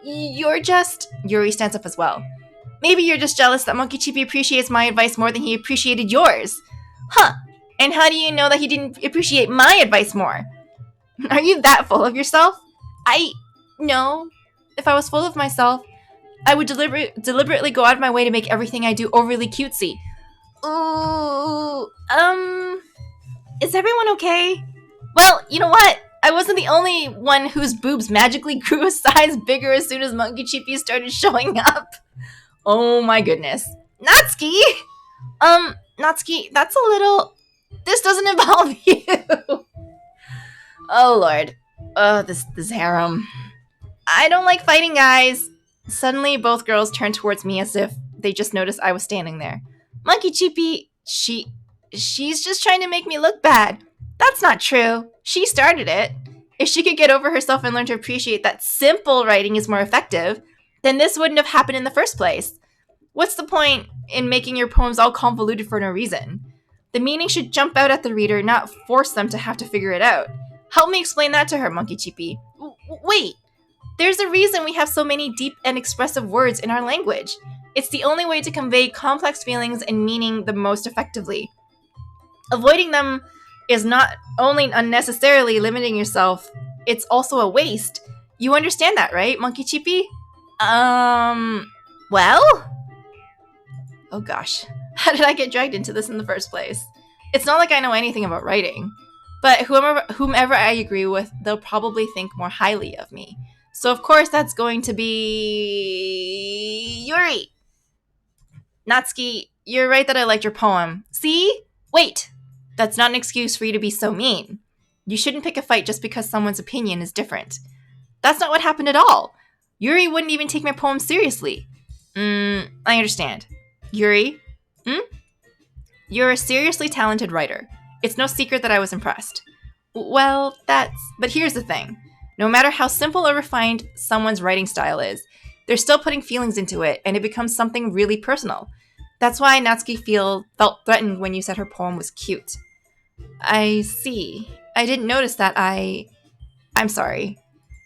You're just... Yuri stands up as well. Maybe you're just jealous that Monkey Chippy appreciates my advice more than he appreciated yours. Huh. And how do you know that he didn't appreciate my advice more? Are you that full of yourself? No. If I was full of myself, I would deliberately go out of my way to make everything I do overly cutesy. Ooh, is everyone okay? Well, you know what? I wasn't the only one whose boobs magically grew a size bigger as soon as Monkey Chippy started showing up. Oh my goodness. Natsuki! Natsuki, that's a little... This doesn't involve you! Oh lord. This harem. I don't like fighting, guys. Suddenly, both girls turned towards me as if they just noticed I was standing there. Monkey Chippy, she's just trying to make me look bad. That's not true. She started it. If she could get over herself and learn to appreciate that simple writing is more effective, then this wouldn't have happened in the first place. What's the point in making your poems all convoluted for no reason? The meaning should jump out at the reader, not force them to have to figure it out. Help me explain that to her, Monkey Chippy. Wait! There's a reason we have so many deep and expressive words in our language. It's the only way to convey complex feelings and meaning the most effectively. Avoiding them is not only unnecessarily limiting yourself, it's also a waste. You understand that, right, Monkey Chippy? Well? Oh gosh. How did I get dragged into this in the first place? It's not like I know anything about writing. But whomever I agree with, they'll probably think more highly of me. So of course that's going to be... Yuri! Natsuki, you're right that I liked your poem. See? Wait! That's not an excuse for you to be so mean. You shouldn't pick a fight just because someone's opinion is different. That's not what happened at all. Yuri wouldn't even take my poem seriously. I understand. Yuri? You're a seriously talented writer. It's no secret that I was impressed. Well, but here's the thing. No matter how simple or refined someone's writing style is, they're still putting feelings into it, and it becomes something really personal. That's why Natsuki felt threatened when you said her poem was cute. I see. I didn't notice that I'm sorry.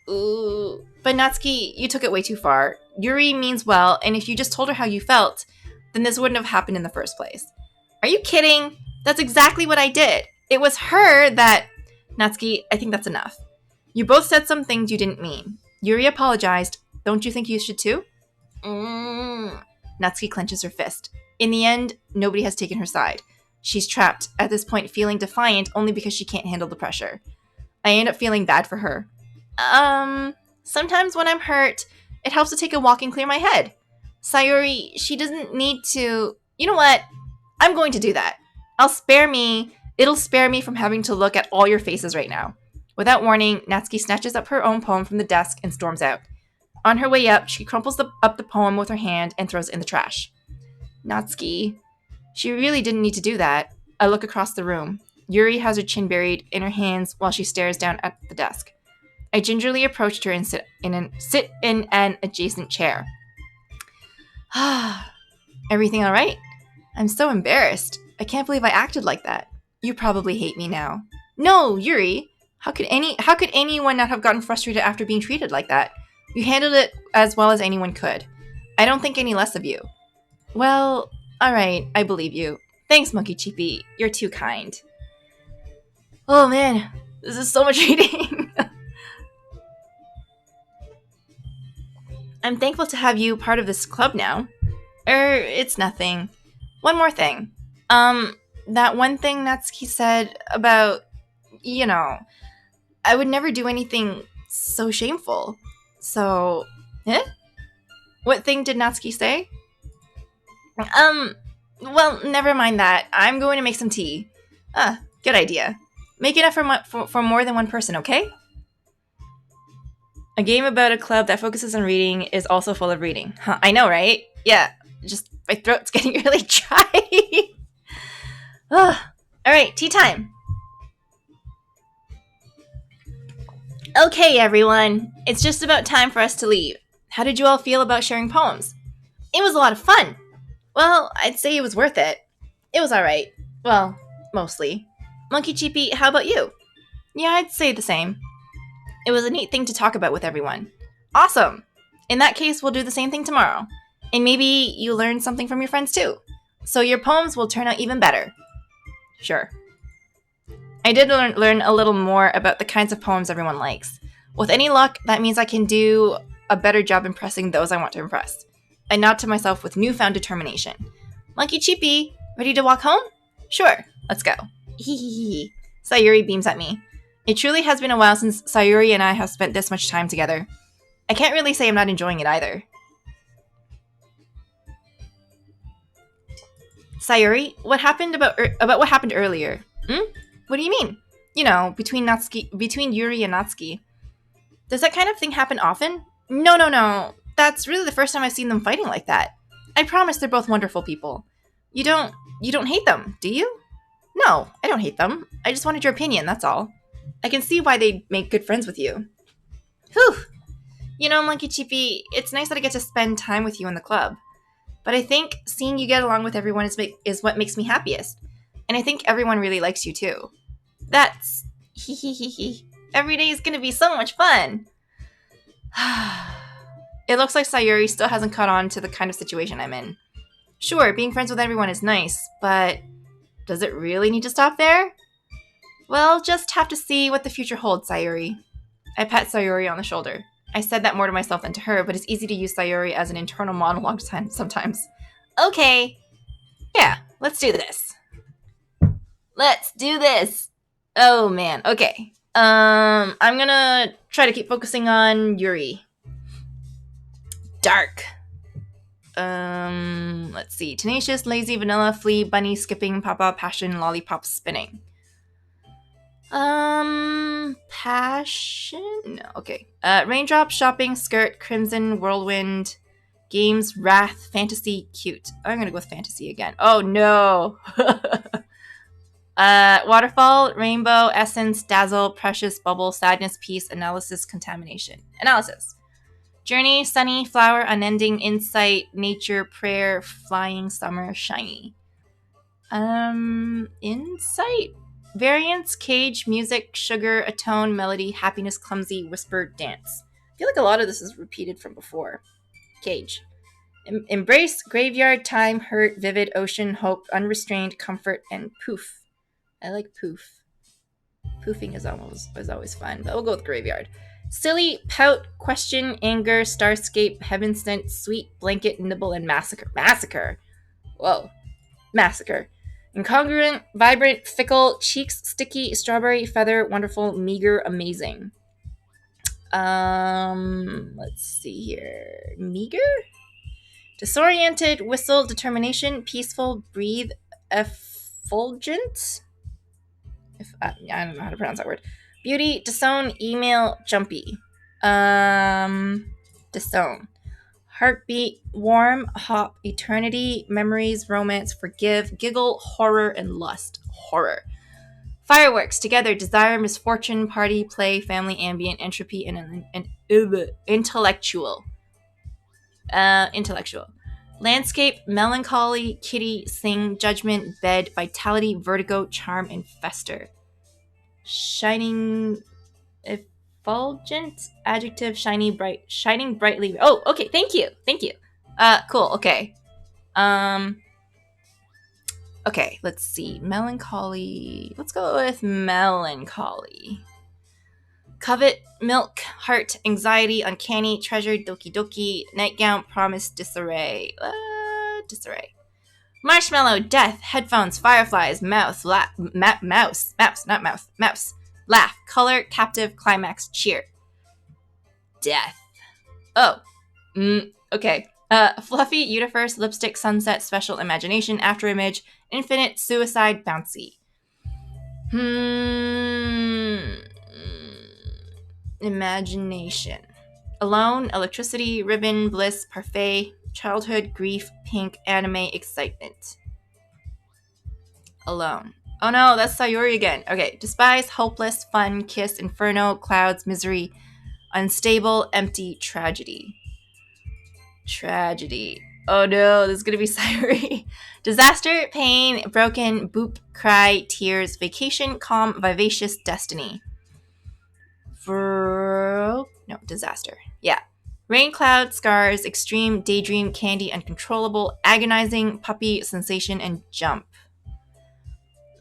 Ooh. But Natsuki, you took it way too far. Yuri means well, and if you just told her how you felt, then this wouldn't have happened in the first place. Are you kidding? That's exactly what I did. It was her that... Natsuki, I think that's enough. You both said some things you didn't mean. Yuri apologized. Don't you think you should too? Natsuki clenches her fist. In the end, nobody has taken her side. She's trapped, at this point feeling defiant only because she can't handle the pressure. I end up feeling bad for her. Sometimes when I'm hurt, it helps to take a walk and clear my head. Sayori, she doesn't need to... You know what? I'm going to do that. It'll spare me from having to look at all your faces right now. Without warning, Natsuki snatches up her own poem from the desk and storms out. On her way up, she crumples up the poem with her hand and throws it in the trash. Natsuki, she really didn't need to do that. I look across the room. Yuri has her chin buried in her hands while she stares down at the desk. I gingerly approached her and sit in an adjacent chair. Everything all right? I'm so embarrassed. I can't believe I acted like that. You probably hate me now. No, Yuri. How could anyone not have gotten frustrated after being treated like that? You handled it as well as anyone could. I don't think any less of you. Well, alright, I believe you. Thanks, Monkey Chippy. You're too kind. Oh man, this is so much reading. I'm thankful to have you part of this club now. It's nothing. One more thing. That one thing Natsuki said about, I would never do anything so shameful. So, What thing did Natsuki say? Well, never mind that. I'm going to make some tea. Good idea. Make enough for more than one person, okay? A game about a club that focuses on reading is also full of reading. Huh, I know, right? Yeah, just my throat's getting really dry. Alright, tea time. Okay, everyone. It's just about time for us to leave. How did you all feel about sharing poems? It was a lot of fun. Well, I'd say it was worth it. It was alright. Well, mostly. Monkey Cheapy, how about you? Yeah, I'd say the same. It was a neat thing to talk about with everyone. Awesome! In that case, we'll do the same thing tomorrow. And maybe you learn something from your friends too. So your poems will turn out even better. Sure. I did learn a little more about the kinds of poems everyone likes. With any luck, that means I can do a better job impressing those I want to impress. I nod to myself with newfound determination. Monkey Cheapy, ready to walk home? Sure, let's go. Hee hee hee. Sayori beams at me. It truly has been a while since Sayori and I have spent this much time together. I can't really say I'm not enjoying it either. Sayori, what happened about what happened earlier? Hmm? What do you mean? You know, between Yuri and Natsuki. Does that kind of thing happen often? No, no, no. That's really the first time I've seen them fighting like that. I promise they're both wonderful people. You don't hate them, do you? No, I don't hate them. I just wanted your opinion, that's all. I can see why they'd make good friends with you. Whew. You know, Monkey Chippy, it's nice that I get to spend time with you in the club. But I think seeing you get along with everyone is what makes me happiest. And I think everyone really likes you too. That's hee hee hee hee. Every day is gonna be so much fun. It looks like Sayori still hasn't caught on to the kind of situation I'm in. Sure, being friends with everyone is nice, but does it really need to stop there? Well, just have to see what the future holds, Sayori. I pat Sayori on the shoulder. I said that more to myself than to her, but it's easy to use Sayori as an internal monologue sometimes. Okay. Yeah, let's do this. Let's do this. Oh man, okay. I'm gonna try to keep focusing on Yuri. Dark. Let's see. Tenacious, lazy, vanilla, flea, bunny, skipping, papa, passion, lollipop, spinning. Passion? No, okay. Raindrop, shopping, skirt, crimson, whirlwind, games, wrath, fantasy, cute. I'm gonna go with fantasy again. Oh no! Waterfall, rainbow, essence, dazzle, precious, bubble, sadness, peace, analysis, contamination. Analysis. Journey, sunny, flower, unending, insight, nature, prayer, flying, summer, shiny. Insight? Variance, cage, music, sugar, atone, melody, happiness, clumsy, whisper, dance. I feel like a lot of this is repeated from before. Cage. Embrace, graveyard, time, hurt, vivid, ocean, hope, unrestrained, comfort, and poof. I like poof. Poofing is always fun, but we'll go with graveyard. Silly, pout, question, anger, starscape, heaven sent, sweet, blanket, nibble, and massacre. Massacre? Whoa. Massacre. Incongruent, vibrant, fickle, cheeks, sticky, strawberry, feather, wonderful, meager, amazing. Let's see here. Meager? Disoriented, whistle, determination, peaceful, breathe, effulgent? I don't know how to pronounce that word. Beauty, disown, email, jumpy. Disown. Heartbeat, warm, hop, eternity, memories, romance, forgive, giggle, horror, and lust. Horror. Fireworks, together, desire, misfortune, party, play, family, ambient, entropy, and intellectual. Intellectual. Landscape, melancholy, kitty, sing, judgment, bed, vitality, vertigo, charm, and fester. Shining, effulgent, adjective, shiny, bright, shining brightly. Oh, okay, thank you. Cool, okay. Okay, let's see. Melancholy. Let's go with melancholy. Covet, milk, heart, anxiety, uncanny, treasured, doki doki, nightgown, promise, disarray. Disarray. Marshmallow, death, headphones, fireflies, mouse, mouse, laugh, color, captive, climax, cheer. Death. Oh. Okay. Fluffy, universe, lipstick, sunset, special, imagination, afterimage, infinite, suicide, bouncy. Imagination. Alone, electricity, ribbon, bliss, parfait, childhood, grief, pink, anime, excitement. Alone. Oh no, that's Sayori again. Okay. Despise, hopeless, fun, kiss, inferno, clouds, misery, unstable, empty, tragedy. Tragedy. Oh no, this is gonna be Sayori. Disaster, pain, broken, boop, cry, tears, vacation, calm, vivacious, destiny. No, disaster. Yeah. Rain cloud, scars, extreme, daydream, candy, uncontrollable, agonizing, puppy, sensation, and jump.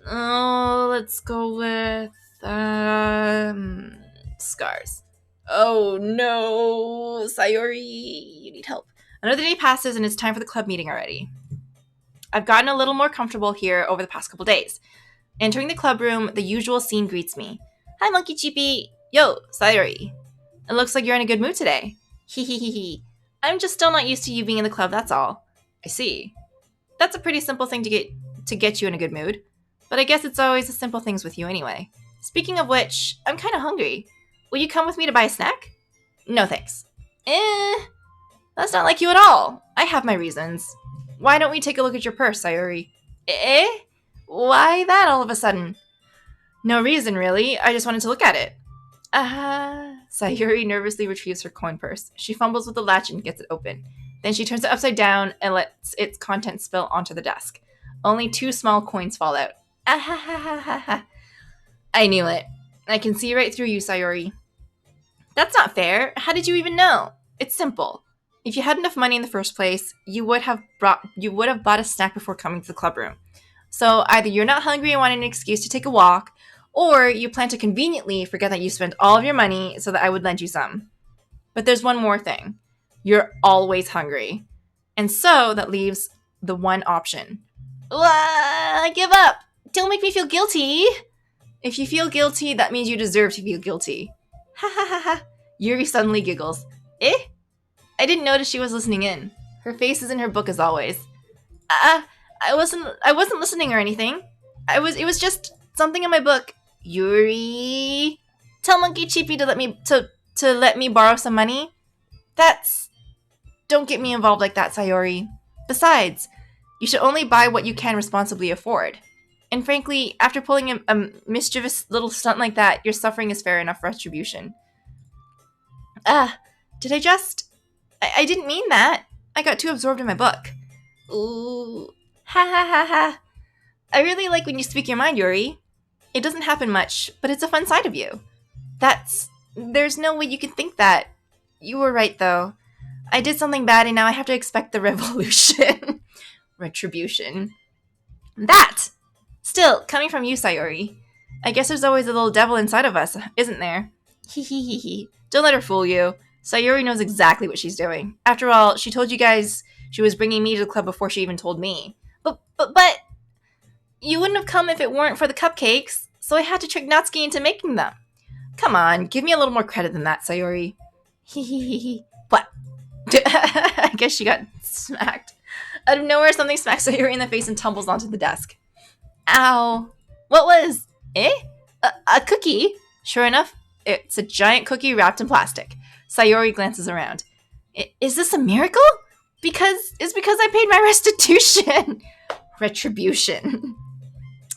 Oh, let's go with scars. Oh no, Sayori, you need help. Another day passes and it's time for the club meeting already. I've gotten a little more comfortable here over the past couple days. Entering the club room, the usual scene greets me. Hi, Monkey Chippy. Yo, Sayori. It looks like you're in a good mood today. Hee hee hee hee. I'm just still not used to you being in the club, that's all. I see. That's a pretty simple thing to get you in a good mood. But I guess it's always the simple things with you anyway. Speaking of which, I'm kind of hungry. Will you come with me to buy a snack? No thanks. That's not like you at all. I have my reasons. Why don't we take a look at your purse, Sayori? Why that all of a sudden? No reason, really. I just wanted to look at it. Sayori nervously retrieves her coin purse. She fumbles with the latch and gets it open. Then she turns it upside down and lets its contents spill onto the desk. Only 2 small coins fall out. I knew it. I can see right through you, Sayori. That's not fair. How did you even know? It's simple. If you had enough money in the first place, you would have bought a snack before coming to the club room. So either you're not hungry and want an excuse to take a walk, or you plan to conveniently forget that you spent all of your money so that I would lend you some. But there's one more thing. You're always hungry. And so that leaves the one option. I give up. Don't make me feel guilty. If you feel guilty, that means you deserve to feel guilty. Ha ha ha ha. Yuri suddenly giggles. I didn't notice she was listening in. Her face is in her book as always. I wasn't listening or anything. It was just something in my book. Yuri, tell Monkey Chippy to let me borrow some money. Don't get me involved like that, Sayori. Besides, you should only buy what you can responsibly afford. And frankly, after pulling a mischievous little stunt like that, your suffering is fair enough retribution. Did I just... I didn't mean that. I got too absorbed in my book. Ooh. Ha ha ha ha. I really like when you speak your mind, Yuri. It doesn't happen much, but it's a fun side of you. There's no way you can think that. You were right, though. I did something bad and now I have to expect the revolution. Retribution. That! Still, coming from you, Sayori. I guess there's always a little devil inside of us, isn't there? Hee hee hee hee. Don't let her fool you. Sayori knows exactly what she's doing. After all, she told you guys she was bringing me to the club before she even told me. But... You wouldn't have come if it weren't for the cupcakes, so I had to trick Natsuki into making them. Come on, give me a little more credit than that, Sayori. Hee hee hee hee. What? I guess she got smacked. Out of nowhere, something smacks Sayori in the face and tumbles onto the desk. Ow. What was... A cookie? Sure enough, it's a giant cookie wrapped in plastic. Sayori glances around. Is this a miracle? It's because I paid my restitution. Retribution.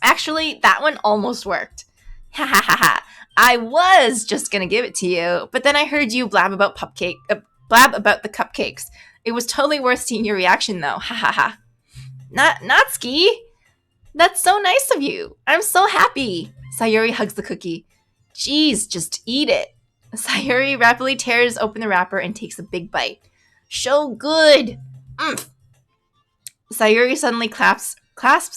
Actually, that one almost worked. Ha ha ha ha. I was just gonna give it to you, but then I heard you blab about the cupcakes. It was totally worth seeing your reaction, though. Ha ha ha. Natsuki, that's so nice of you. I'm so happy. Sayori hugs the cookie. Jeez, just eat it. Sayori rapidly tears open the wrapper and takes a big bite. So good. Sayori suddenly clasps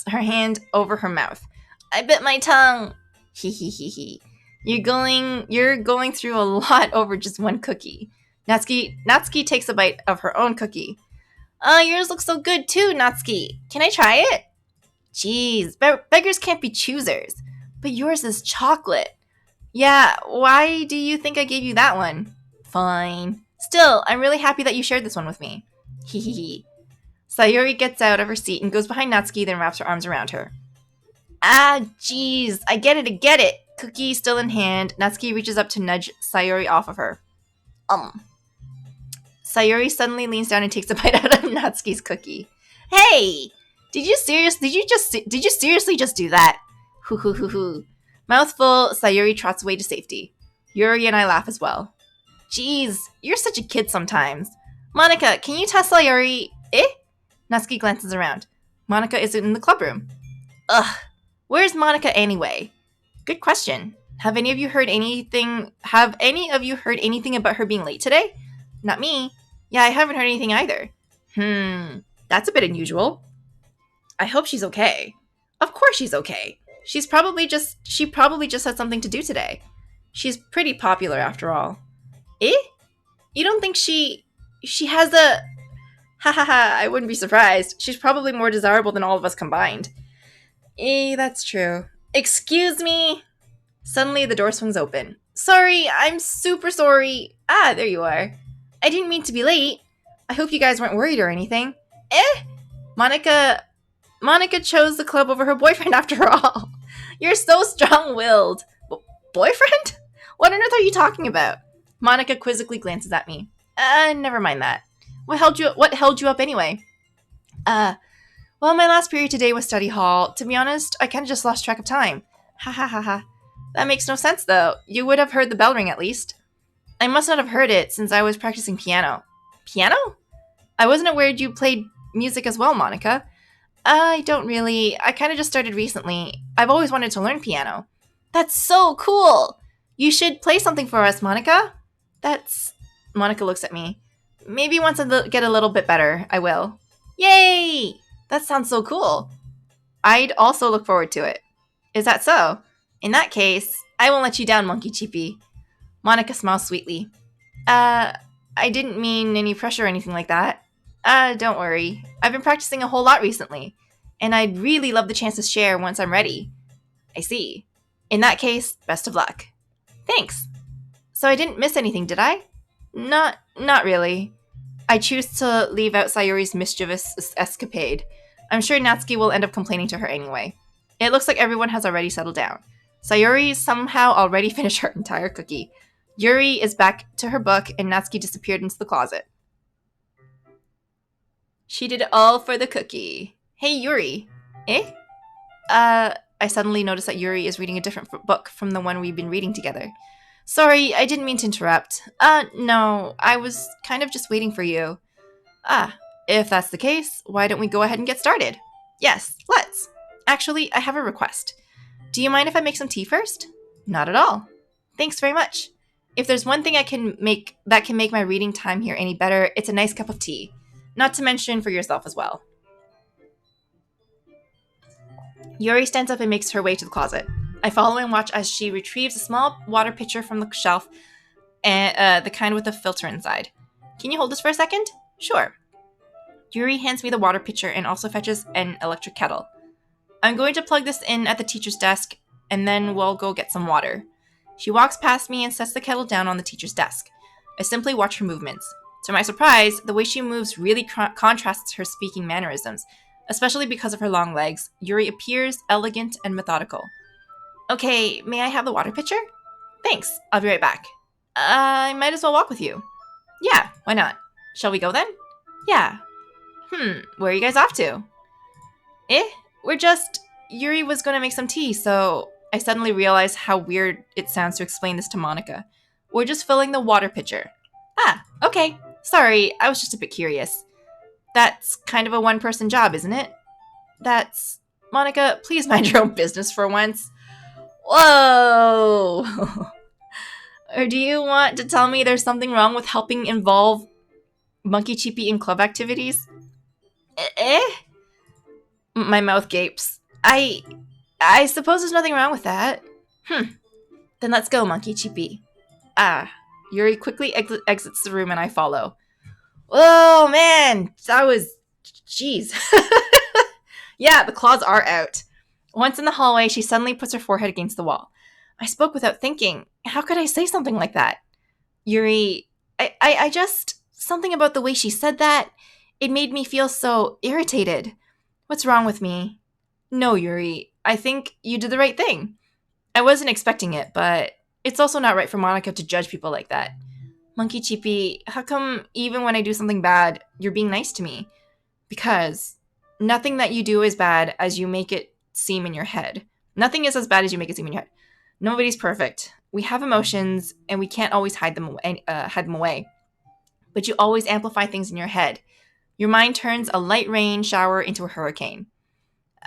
her hand over her mouth. I bit my tongue. Hee hee hee hee. You're going through a lot over just one cookie. Natsuki takes a bite of her own cookie. Yours looks so good too, Natsuki. Can I try it? Jeez, beggars can't be choosers. But yours is chocolate. Yeah, why do you think I gave you that one? Fine. Still, I'm really happy that you shared this one with me. Hee hee hee. Sayori gets out of her seat and goes behind Natsuki, then wraps her arms around her. Jeez, I get it. Cookie still in hand, Natsuki reaches up to nudge Sayori off of her. Sayori suddenly leans down and takes a bite out of Natsuki's cookie. Hey! Did you seriously just do that? Hoo hoo hoo hoo. Mouthful, Sayori trots away to safety. Yuri and I laugh as well. Jeez, you're such a kid sometimes. Monika, can you tell Sayori... Natsuki glances around. Monika is in the clubroom. Ugh, where's Monika anyway? Good question. Have any of you heard anything about her being late today? Not me. Yeah, I haven't heard anything either. That's a bit unusual. I hope she's okay. Of course she's okay. She probably just had something to do today. She's pretty popular after all. Eh? You don't think she has a ha ha ha, I wouldn't be surprised. She's probably more desirable than all of us combined. That's true. Excuse me? Suddenly, the door swings open. Sorry, I'm super sorry. Ah, there you are. I didn't mean to be late. I hope you guys weren't worried or anything. Monika chose the club over her boyfriend after all. You're so strong-willed. Boyfriend? What on earth are you talking about? Monika quizzically glances at me. Never mind that. What held you up anyway? Well, my last period today was study hall. To be honest, I kind of just lost track of time. Ha ha ha ha. That makes no sense, though. You would have heard the bell ring, at least. I must not have heard it, since I was practicing piano. Piano? I wasn't aware you played music as well, Monika. I don't really. I kind of just started recently. I've always wanted to learn piano. That's so cool! You should play something for us, Monika. Monika looks at me. Maybe once I get a little bit better, I will. Yay! That sounds so cool. I'd also look forward to it. Is that so? In that case, I won't let you down, Monkey Cheapy. Monika smiles sweetly. I didn't mean any pressure or anything like that. Don't worry. I've been practicing a whole lot recently, and I'd really love the chance to share once I'm ready. I see. In that case, best of luck. Thanks. So I didn't miss anything, did I? Not really. I choose to leave out Sayori's mischievous escapade. I'm sure Natsuki will end up complaining to her anyway. It looks like everyone has already settled down. Sayori somehow already finished her entire cookie. Yuri is back to her book, and Natsuki disappeared into the closet. She did it all for the cookie. Hey, Yuri. Eh? I suddenly noticed that Yuri is reading a different book from the one we've been reading together. Sorry, I didn't mean to interrupt. No, I was kind of just waiting for you. If that's the case, why don't we go ahead and get started? Yes, let's. Actually, I have a request. Do you mind if I make some tea first? Not at all. Thanks very much. If there's one thing that can make my reading time here any better, it's a nice cup of tea. Not to mention for yourself as well. Yuri stands up and makes her way to the closet. I follow and watch as she retrieves a small water pitcher from the shelf, and the kind with a filter inside. Can you hold this for a second? Sure. Yuri hands me the water pitcher and also fetches an electric kettle. I'm going to plug this in at the teacher's desk, and then we'll go get some water. She walks past me and sets the kettle down on the teacher's desk. I simply watch her movements. To my surprise, the way she moves really contrasts her speaking mannerisms, especially because of her long legs. Yuri appears elegant and methodical. Okay, may I have the water pitcher? Thanks, I'll be right back. I might as well walk with you. Yeah, why not? Shall we go then? Yeah. Where are you guys off to? Yuri was going to make some tea, so I suddenly realized how weird it sounds to explain this to Monika. We're just filling the water pitcher. Okay. Sorry, I was just a bit curious. That's kind of a one-person job, isn't it? Monika, please mind your own business for once. Whoa! Or do you want to tell me there's something wrong with helping involve Monkey Cheapy in club activities? My mouth gapes. I suppose there's nothing wrong with that. Then let's go, Monkey Cheapy. Yuri quickly exits the room and I follow. Oh man, that was... Jeez. Yeah, the claws are out. Once in the hallway, she suddenly puts her forehead against the wall. I spoke without thinking. How could I say something like that? Yuri, I just... Something about the way she said that, it made me feel so irritated. What's wrong with me? No, Yuri, I think you did the right thing. I wasn't expecting it, but it's also not right for Monika to judge people like that. Monkey Cheapy, how come even when I do something bad, you're being nice to me? Because nothing that you do is bad as you make it seem in your head. Nothing is as bad as you make it seem in your head. Nobody's perfect. We have emotions, and we can't always hide them away. But you always amplify things in your head. Your mind turns a light rain shower into a hurricane.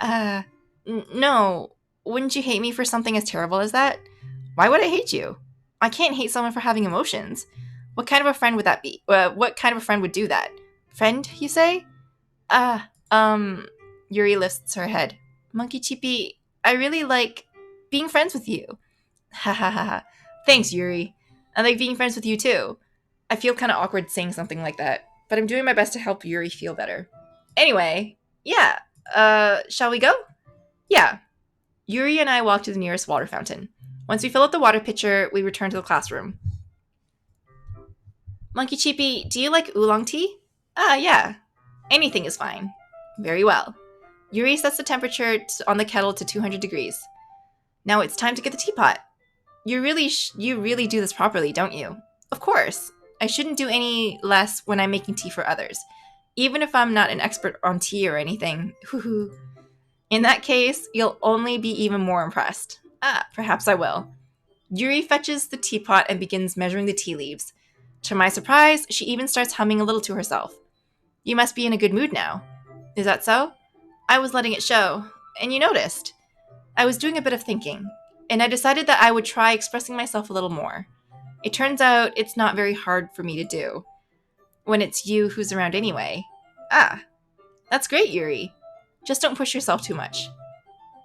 Uh, no. Wouldn't you hate me for something as terrible as that? Why would I hate you? I can't hate someone for having emotions. What kind of a friend would that be? What kind of a friend would do that? Friend, you say? Ah, Yuri lifts her head. Monkey Chippy, I really like being friends with you. Ha ha ha ha. Thanks, Yuri. I like being friends with you too. I feel kind of awkward saying something like that, but I'm doing my best to help Yuri feel better. Anyway, yeah. Shall we go? Yeah. Yuri and I walk to the nearest water fountain. Once we fill up the water pitcher, we return to the classroom. Monkey Cheapy, do you like oolong tea? Ah, yeah. Anything is fine. Very well. Yuri sets the temperature on the kettle to 200 degrees. Now it's time to get the teapot. You really do this properly, don't you? Of course. I shouldn't do any less when I'm making tea for others, even if I'm not an expert on tea or anything. In that case, you'll only be even more impressed. Ah, perhaps I will. Yuri fetches the teapot and begins measuring the tea leaves. To my surprise, she even starts humming a little to herself. You must be in a good mood now. Is that so? I was letting it show, and you noticed. I was doing a bit of thinking, and I decided that I would try expressing myself a little more. It turns out it's not very hard for me to do, when it's you who's around anyway. Ah, that's great, Yuri. Just don't push yourself too much.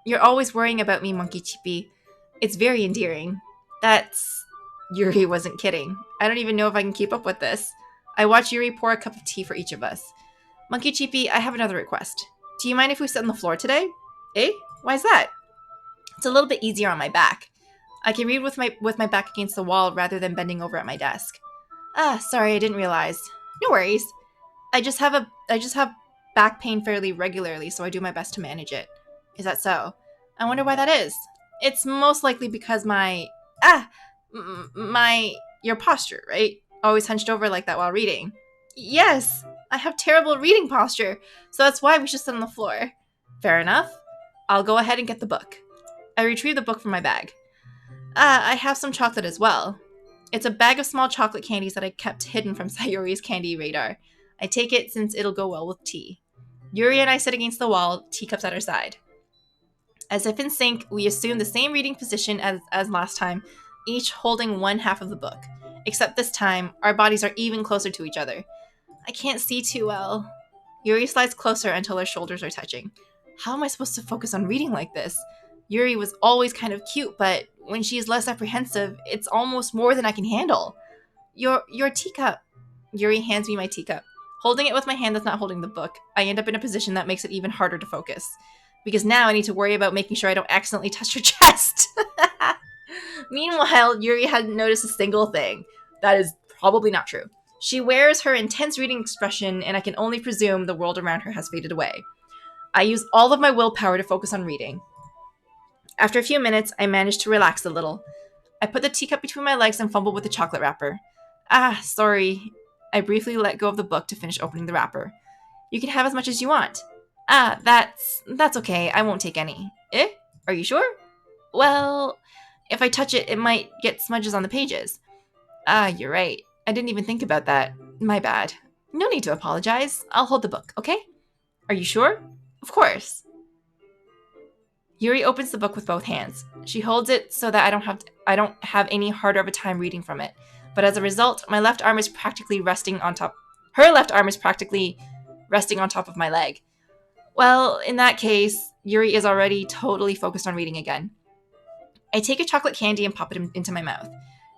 You're always worrying about me, Monkey Chippy. It's very endearing. That's... Yuri wasn't kidding. I don't even know if I can keep up with this. I watch Yuri pour a cup of tea for each of us. Monkey Chippy, I have another request. Do you mind if we sit on the floor today? Eh? Why's that? It's a little bit easier on my back. I can read with my back against the wall rather than bending over at my desk. Ah, sorry, I didn't realize. No worries. I just have back pain fairly regularly, so I do my best to manage it. Is that so? I wonder why that is. It's most likely because your posture, right? Always hunched over like that while reading. Yes, I have terrible reading posture, so that's why we should sit on the floor. Fair enough. I'll go ahead and get the book. I retrieve the book from my bag. I have some chocolate as well. It's a bag of small chocolate candies that I kept hidden from Sayori's candy radar. I take it since it'll go well with tea. Yuri and I sit against the wall, teacups at our side. As if in sync, we assume the same reading position as last time, each holding one half of the book. Except this time, our bodies are even closer to each other. I can't see too well. Yuri slides closer until our shoulders are touching. How am I supposed to focus on reading like this? Yuri was always kind of cute, but when she is less apprehensive, it's almost more than I can handle. Your teacup. Yuri hands me my teacup. Holding it with my hand that's not holding the book, I end up in a position that makes it even harder to focus. Because now I need to worry about making sure I don't accidentally touch her chest. Meanwhile, Yuri hadn't noticed a single thing. That is probably not true. She wears her intense reading expression, and I can only presume the world around her has faded away. I use all of my willpower to focus on reading. After a few minutes, I manage to relax a little. I put the teacup between my legs and fumble with the chocolate wrapper. Ah, sorry. I briefly let go of the book to finish opening the wrapper. You can have as much as you want. Ah, that's okay. I won't take any. Eh? Are you sure? Well, if I touch it, it might get smudges on the pages. Ah, you're right. I didn't even think about that. My bad. No need to apologize. I'll hold the book, okay? Are you sure? Of course. Yuri opens the book with both hands. She holds it so that I don't have any harder of a time reading from it. But as a result, her left arm is practically resting on top of my leg. Well, in that case, Yuri is already totally focused on reading again. I take a chocolate candy and pop it into my mouth.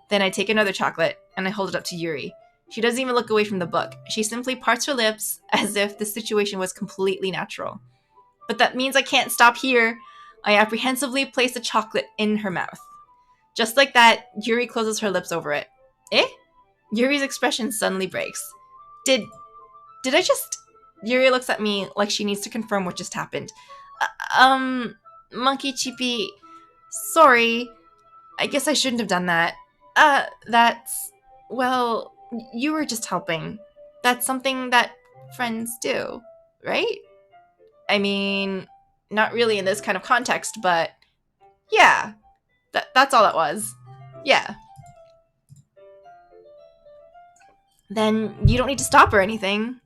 Then I take another chocolate and I hold it up to Yuri. She doesn't even look away from the book. She simply parts her lips as if the situation was completely natural. But that means I can't stop here. I apprehensively place the chocolate in her mouth. Just like that, Yuri closes her lips over it. Eh? Yuri's expression suddenly breaks. Did I just... Yuri looks at me like she needs to confirm what just happened. Monkey Chippy, sorry. I guess I shouldn't have done that. Well, you were just helping. That's something that friends do, right? I mean, not really in this kind of context, but yeah, that's all it was. Yeah. Then you don't need to stop or anything.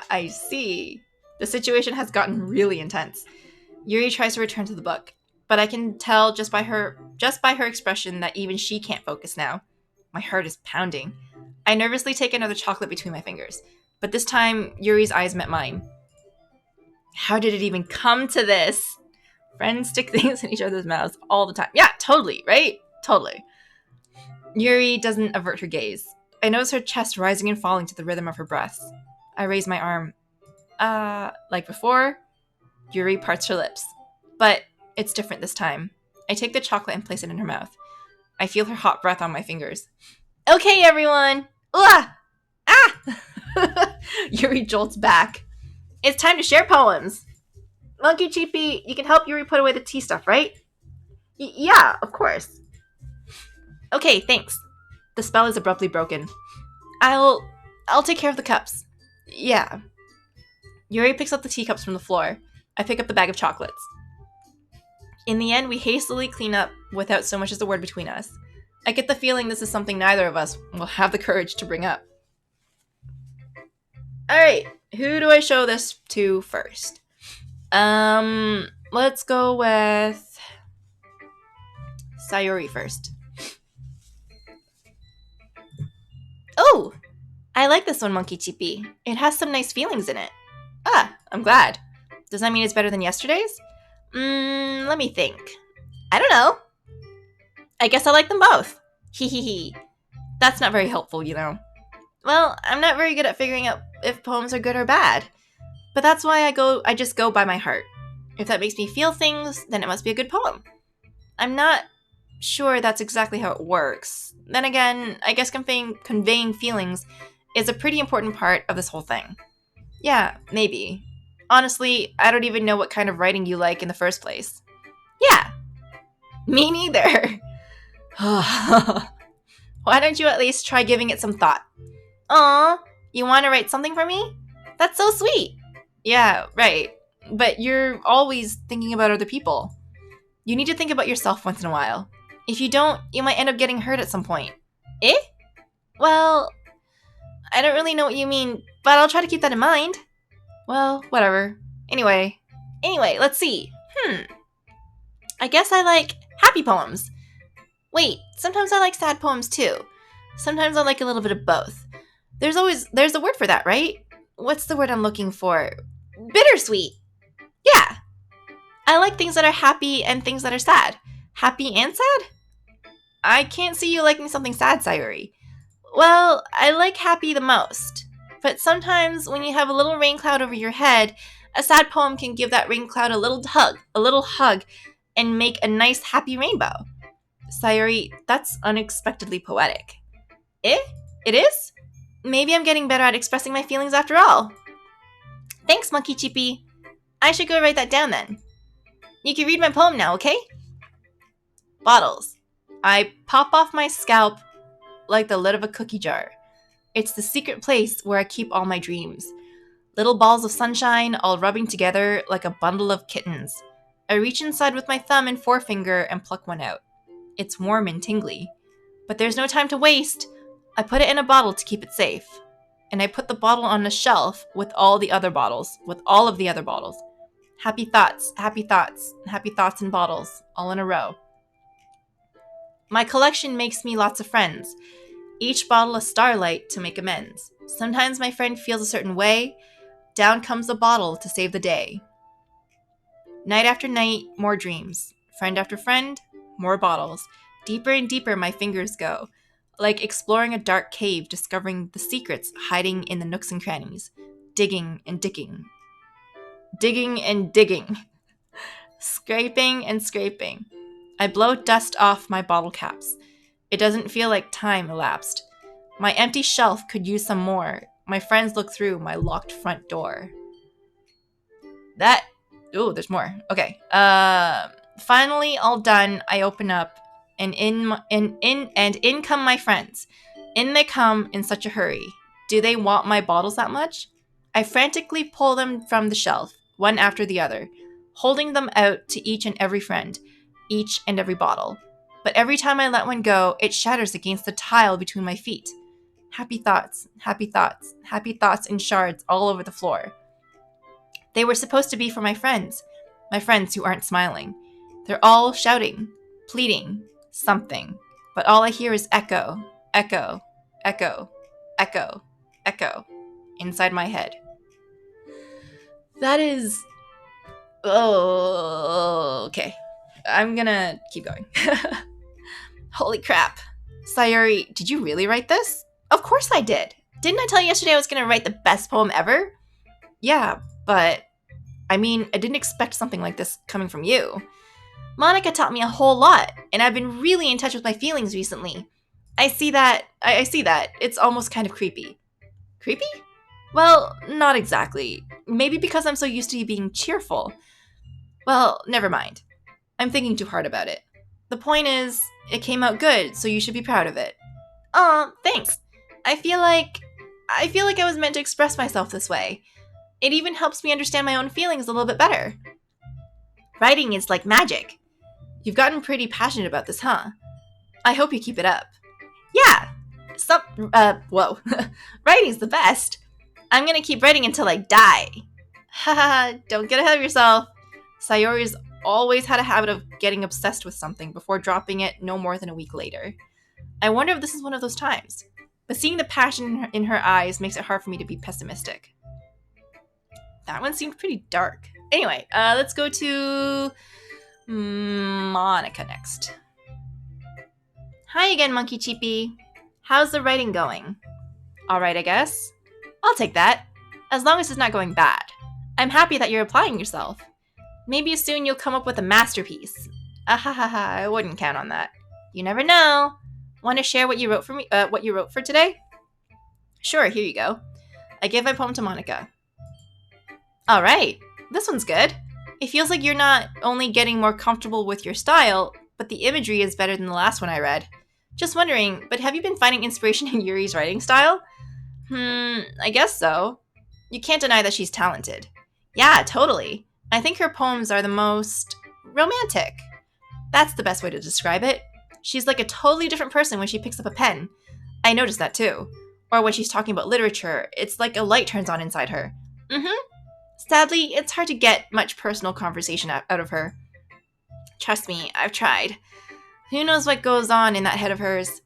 I see. The situation has gotten really intense. Yuri tries to return to the book, but I can tell just by her expression that even she can't focus now. My heart is pounding. I nervously take another chocolate between my fingers, but this time Yuri's eyes met mine. How did it even come to this? Friends stick things in each other's mouths all the time. Yeah, totally, right? Totally. Yuri doesn't avert her gaze. I notice her chest rising and falling to the rhythm of her breaths. I raise my arm. Like before, Yuri parts her lips. But it's different this time. I take the chocolate and place it in her mouth. I feel her hot breath on my fingers. Okay, everyone! Ah! Yuri jolts back. It's time to share poems. Monkey Cheapy, you can help Yuri put away the tea stuff, right? Yeah, of course. Okay, thanks. The spell is abruptly broken. I'll take care of the cups. Yeah. Yuri picks up the teacups from the floor. I pick up the bag of chocolates. In the end, we hastily clean up without so much as a word between us. I get the feeling this is something neither of us will have the courage to bring up. Alright, who do I show this to first? Let's go with Sayori first. Oh! I like this one, Monkey Cheapy. It has some nice feelings in it. Ah, I'm glad. Does that mean it's better than yesterday's? Let me think. I don't know. I guess I like them both. Hee hee hee. That's not very helpful, you know. Well, I'm not very good at figuring out if poems are good or bad. But that's why I just go by my heart. If that makes me feel things, then it must be a good poem. I'm not sure that's exactly how it works. Then again, I guess conveying feelings is a pretty important part of this whole thing. Yeah, maybe. Honestly, I don't even know what kind of writing you like in the first place. Yeah, me neither. Why don't you at least try giving it some thought? Aw, you want to write something for me? That's so sweet. Yeah, right. But you're always thinking about other people. You need to think about yourself once in a while. If you don't, you might end up getting hurt at some point. Eh? Well, I don't really know what you mean, but I'll try to keep that in mind. Well, whatever. Anyway, let's see. I guess I like happy poems. Wait, sometimes I like sad poems too. Sometimes I like a little bit of both. There's a word for that, right? What's the word I'm looking for? Bittersweet. Yeah. I like things that are happy and things that are sad. Happy and sad? I can't see you liking something sad, Sayori. Well, I like happy the most. But sometimes when you have a little rain cloud over your head, a sad poem can give that rain cloud a little hug, and make a nice happy rainbow. Sayori, that's unexpectedly poetic. Eh? It is? Maybe I'm getting better at expressing my feelings after all. Thanks, Monkey Cheapy. I should go write that down then. You can read my poem now, okay? Bottles. I pop off my scalp like the lid of a cookie jar. It's the secret place where I keep all my dreams. Little balls of sunshine all rubbing together like a bundle of kittens. I reach inside with my thumb and forefinger and pluck one out. It's warm and tingly. But there's no time to waste. I put it in a bottle to keep it safe. And I put the bottle on a shelf with all of the other bottles. Happy thoughts, happy thoughts, happy thoughts in bottles, all in a row. My collection makes me lots of friends. Each bottle a starlight to make amends. Sometimes my friend feels a certain way. Down comes the bottle to save the day. Night after night, more dreams. Friend after friend, more bottles. Deeper and deeper my fingers go. Like exploring a dark cave, discovering the secrets hiding in the nooks and crannies. Digging and digging. Digging and digging. Scraping and scraping. I blow dust off my bottle caps. It doesn't feel like time elapsed. My empty shelf could use some more. My friends look through my locked front door. There's more. Okay. Finally, all done. I open up, and in come my friends. In they come in such a hurry. Do they want my bottles that much? I frantically pull them from the shelf, one after the other, holding them out to each and every friend, each and every bottle. But every time I let one go, it shatters against the tile between my feet. Happy thoughts, happy thoughts, happy thoughts in shards all over the floor. They were supposed to be for my friends who aren't smiling. They're all shouting, pleading, something. But all I hear is echo, echo, echo, echo, echo, inside my head. That is... Oh, okay. I'm gonna keep going. Holy crap. Sayori, did you really write this? Of course I did. Didn't I tell you yesterday I was gonna write the best poem ever? Yeah, but... I didn't expect something like this coming from you. Monika taught me a whole lot, and I've been really in touch with my feelings recently. I see that. It's almost kind of creepy. Creepy? Well, not exactly. Maybe because I'm so used to you being cheerful. Well, never mind. I'm thinking too hard about it. The point is, it came out good, so you should be proud of it. Thanks. I feel like I was meant to express myself this way. It even helps me understand my own feelings a little bit better. Writing is like magic. You've gotten pretty passionate about this, huh? I hope you keep it up. Yeah. Whoa. Writing's the best. I'm gonna keep writing until I die. Haha, don't get ahead of yourself. Sayori's always had a habit of getting obsessed with something before dropping it no more than a week later. I wonder if this is one of those times. But seeing the passion in her eyes makes it hard for me to be pessimistic. That one seemed pretty dark. Anyway, let's go to Monika next. Hi again, Monkey Cheapy. How's the writing going? Alright, I guess. I'll take that. As long as it's not going bad. I'm happy that you're applying yourself. Maybe soon you'll come up with a masterpiece. Ahahaha, I wouldn't count on that. You never know. Want to share what you wrote for me? What you wrote for today? Sure, here you go. I give my poem to Monika. Alright, this one's good. It feels like you're not only getting more comfortable with your style, but the imagery is better than the last one I read. Just wondering, but have you been finding inspiration in Yuri's writing style? I guess so. You can't deny that she's talented. Yeah, totally. I think her poems are the most romantic. That's the best way to describe it. She's like a totally different person when she picks up a pen. I noticed that too. Or when she's talking about literature, it's like a light turns on inside her. Sadly, it's hard to get much personal conversation out of her. Trust me, I've tried. Who knows what goes on in that head of hers?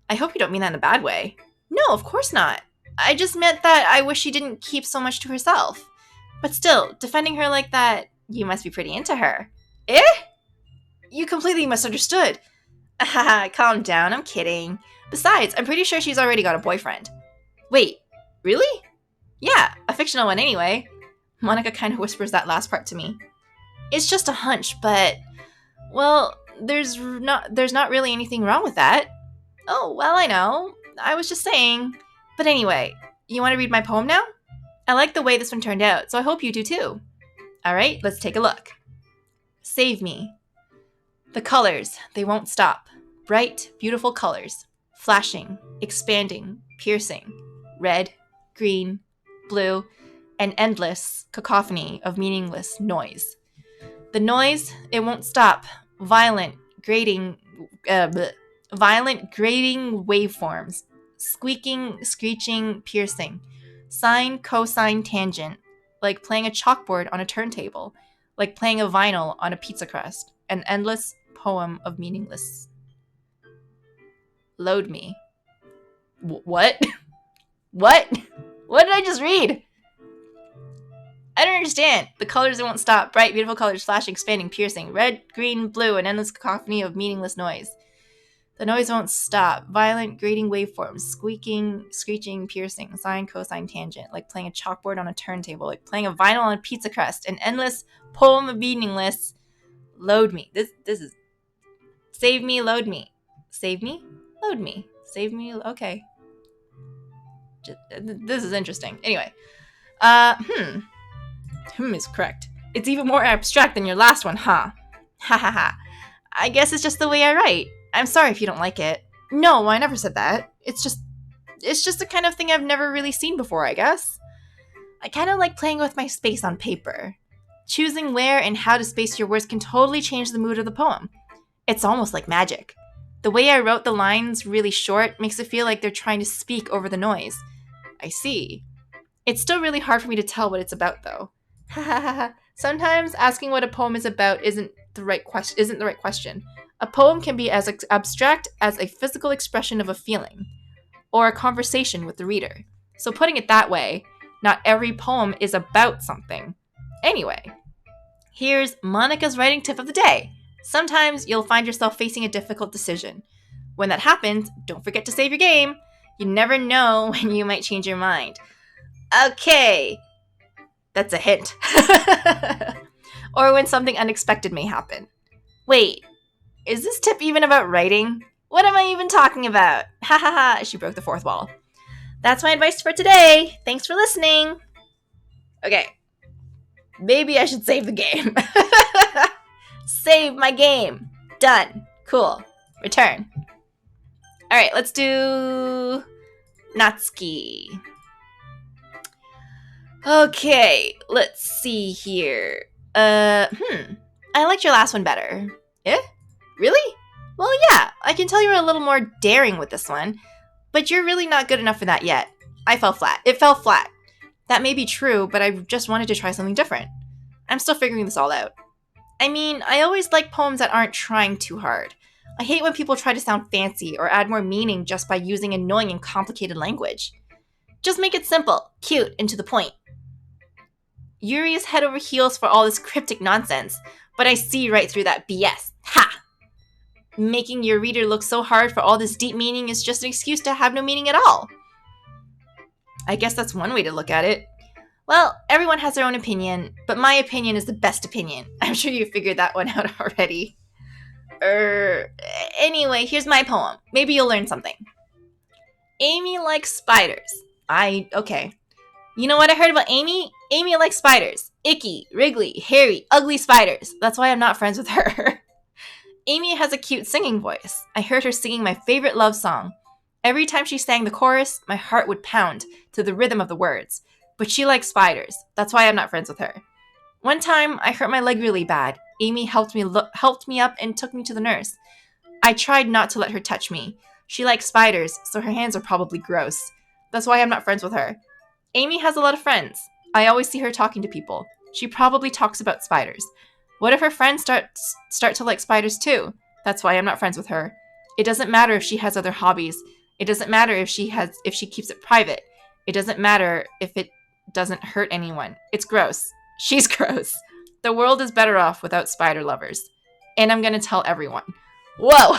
I hope you don't mean that in a bad way. No, of course not. I just meant that I wish she didn't keep so much to herself. But still, defending her like that, you must be pretty into her. Eh? You completely misunderstood. Calm down, I'm kidding. Besides, I'm pretty sure she's already got a boyfriend. Wait, really? Yeah, a fictional one anyway. Monika kind of whispers that last part to me. It's just a hunch, but... Well, there's not really anything wrong with that. Oh, well, I know. I was just saying. But anyway, you want to read my poem now? I like the way this one turned out, so I hope you do too. Alright, let's take a look. Save me. The colors, they won't stop. Bright, beautiful colors. Flashing, expanding, piercing. Red, green, blue, an endless cacophony of meaningless noise. The noise, it won't stop. Violent, grating waveforms. Squeaking, screeching, piercing. Sine, cosine, tangent. Like playing a chalkboard on a turntable. Like playing a vinyl on a pizza crust. An endless poem of meaningless. Load me. What? What? What did I just read? I don't understand. The colors that won't stop. Bright, beautiful colors, flashing, expanding, piercing. Red, green, blue, an endless cacophony of meaningless noise. The noise won't stop. Violent, grating waveforms. Squeaking, screeching, piercing. Sine, cosine, tangent. Like playing a chalkboard on a turntable. Like playing a vinyl on a pizza crust. An endless poem of meaningless. Load me. This is... Save me, load me. Save me? Load me. Save me, okay. This is interesting. Anyway. Is correct. It's even more abstract than your last one, huh? Ha ha ha. I guess it's just the way I write. I'm sorry if you don't like it. No, I never said that. It's just the kind of thing I've never really seen before, I guess. I kind of like playing with my space on paper. Choosing where and how to space your words can totally change the mood of the poem. It's almost like magic. The way I wrote the lines really short makes it feel like they're trying to speak over the noise. I see. It's still really hard for me to tell what it's about, though. Sometimes asking what a poem is about isn't the right question. A poem can be as abstract as a physical expression of a feeling, or a conversation with the reader. So putting it that way, not every poem is about something. Anyway, here's Monika's writing tip of the day. Sometimes you'll find yourself facing a difficult decision. When that happens, don't forget to save your game. You never know when you might change your mind. Okay, that's a hint. Or when something unexpected may happen. Wait, is this tip even about writing? What am I even talking about? Ha ha ha, she broke the fourth wall. That's my advice for today. Thanks for listening. Okay, maybe I should save the game. Save my game. Done. Cool. Return. All right, let's do Natsuki. Okay, let's see here. I liked your last one better. Eh? Really? Well, yeah, I can tell you were a little more daring with this one, but you're really not good enough for that yet. It fell flat. That may be true, but I just wanted to try something different. I'm still figuring this all out. I mean, I always like poems that aren't trying too hard. I hate when people try to sound fancy or add more meaning just by using annoying and complicated language. Just make it simple, cute, and to the point. Yuri is head over heels for all this cryptic nonsense, but I see right through that BS. Ha! Making your reader look so hard for all this deep meaning is just an excuse to have no meaning at all. I guess that's one way to look at it. Well, everyone has their own opinion, but my opinion is the best opinion. I'm sure you figured that one out already. Anyway, here's my poem. Maybe you'll learn something. Amy likes spiders. Okay. You know what I heard about Amy? Amy likes spiders. Icky, wriggly, hairy, ugly spiders. That's why I'm not friends with her. Amy has a cute singing voice. I heard her singing my favorite love song. Every time she sang the chorus, my heart would pound to the rhythm of the words. But she likes spiders. That's why I'm not friends with her. One time, I hurt my leg really bad. Amy helped me up and took me to the nurse. I tried not to let her touch me. She likes spiders, so her hands are probably gross. That's why I'm not friends with her. Amy has a lot of friends. I always see her talking to people. She probably talks about spiders. What if her friends start to like spiders too? That's why I'm not friends with her. It doesn't matter if she has other hobbies. It doesn't matter if she keeps it private. It doesn't matter if it doesn't hurt anyone. It's gross. She's gross. The world is better off without spider lovers. And I'm gonna tell everyone. Whoa!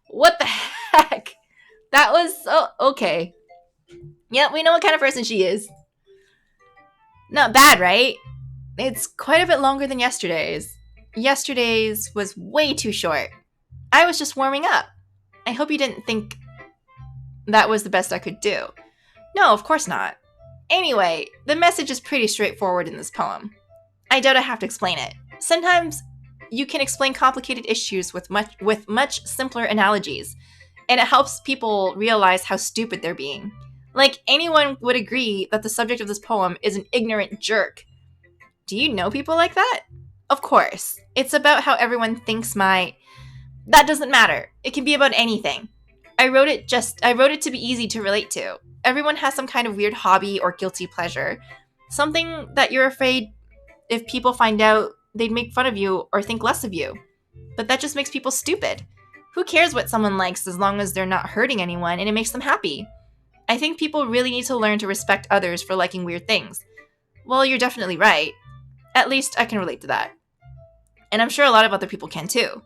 What the heck? That was okay. Yeah, we know what kind of person she is. Not bad, right? It's quite a bit longer than yesterday's. Yesterday's was way too short. I was just warming up. I hope you didn't think that was the best I could do. No, of course not. Anyway, the message is pretty straightforward in this poem. I doubt I have to explain it. Sometimes you can explain complicated issues with much simpler analogies, and it helps people realize how stupid they're being. Like, anyone would agree that the subject of this poem is an ignorant jerk. Do you know people like that? Of course. It's about how everyone thinks That doesn't matter. It can be about anything. I wrote it to be easy to relate to. Everyone has some kind of weird hobby or guilty pleasure. Something that you're afraid if people find out, they'd make fun of you or think less of you. But that just makes people stupid. Who cares what someone likes as long as they're not hurting anyone and it makes them happy? I think people really need to learn to respect others for liking weird things. Well, you're definitely right. At least I can relate to that. And I'm sure a lot of other people can too.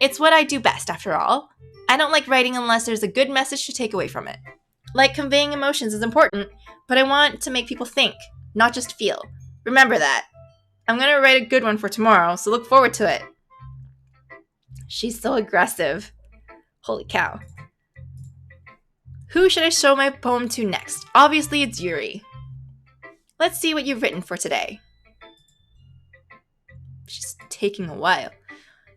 It's what I do best, after all. I don't like writing unless there's a good message to take away from it. Like, conveying emotions is important, but I want to make people think, not just feel. Remember that. I'm going to write a good one for tomorrow, so look forward to it. She's so aggressive. Holy cow. Who should I show my poem to next? Obviously, it's Yuri. Let's see what you've written for today. She's taking a while.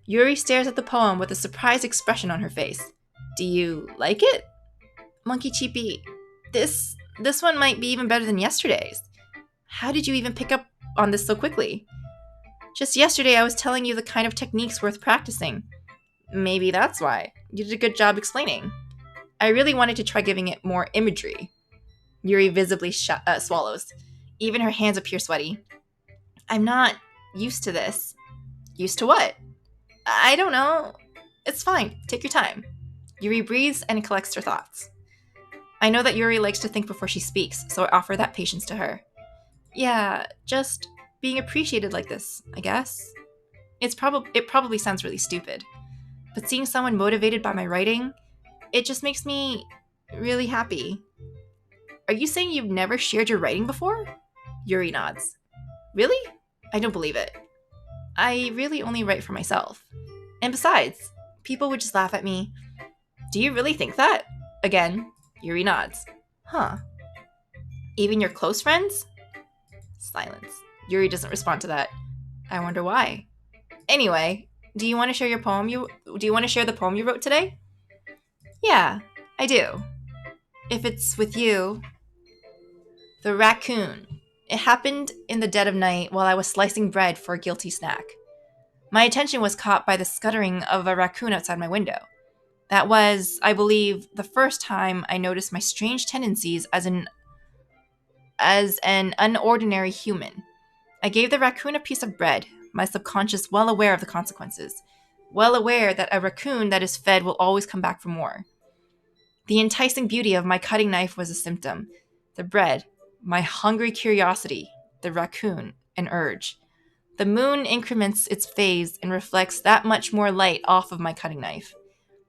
Yuri stares at the poem with a surprised expression on her face. Do you like it? Monkey Cheapy, this one might be even better than yesterday's. How did you even pick up on this so quickly? Just yesterday I was telling you the kind of techniques worth practicing. Maybe that's why. You did a good job explaining. I really wanted to try giving it more imagery. Yuri visibly swallows. Even her hands appear sweaty. I'm not used to this. Used to what? I don't know. It's fine. Take your time. Yuri breathes and collects her thoughts. I know that Yuri likes to think before she speaks, so I offer that patience to her. Yeah, just being appreciated like this, I guess. It probably sounds really stupid, but seeing someone motivated by my writing, it just makes me really happy. Are you saying you've never shared your writing before? Yuri nods. Really? I don't believe it. I really only write for myself. And besides, people would just laugh at me. Do you really think that? Again, Yuri nods. Huh. Even your close friends? Silence. Yuri doesn't respond to that. I wonder why. Anyway, do you want to share the poem you wrote today? Yeah, I do. If it's with you. The raccoon. It happened in the dead of night while I was slicing bread for a guilty snack. My attention was caught by the scuttering of a raccoon outside my window. That was, I believe, the first time I noticed my strange tendencies as an unordinary human. I gave the raccoon a piece of bread, my subconscious well aware of the consequences, well aware that a raccoon that is fed will always come back for more. The enticing beauty of my cutting knife was a symptom. The bread, my hungry curiosity, the raccoon, an urge. The moon increments its phase and reflects that much more light off of my cutting knife.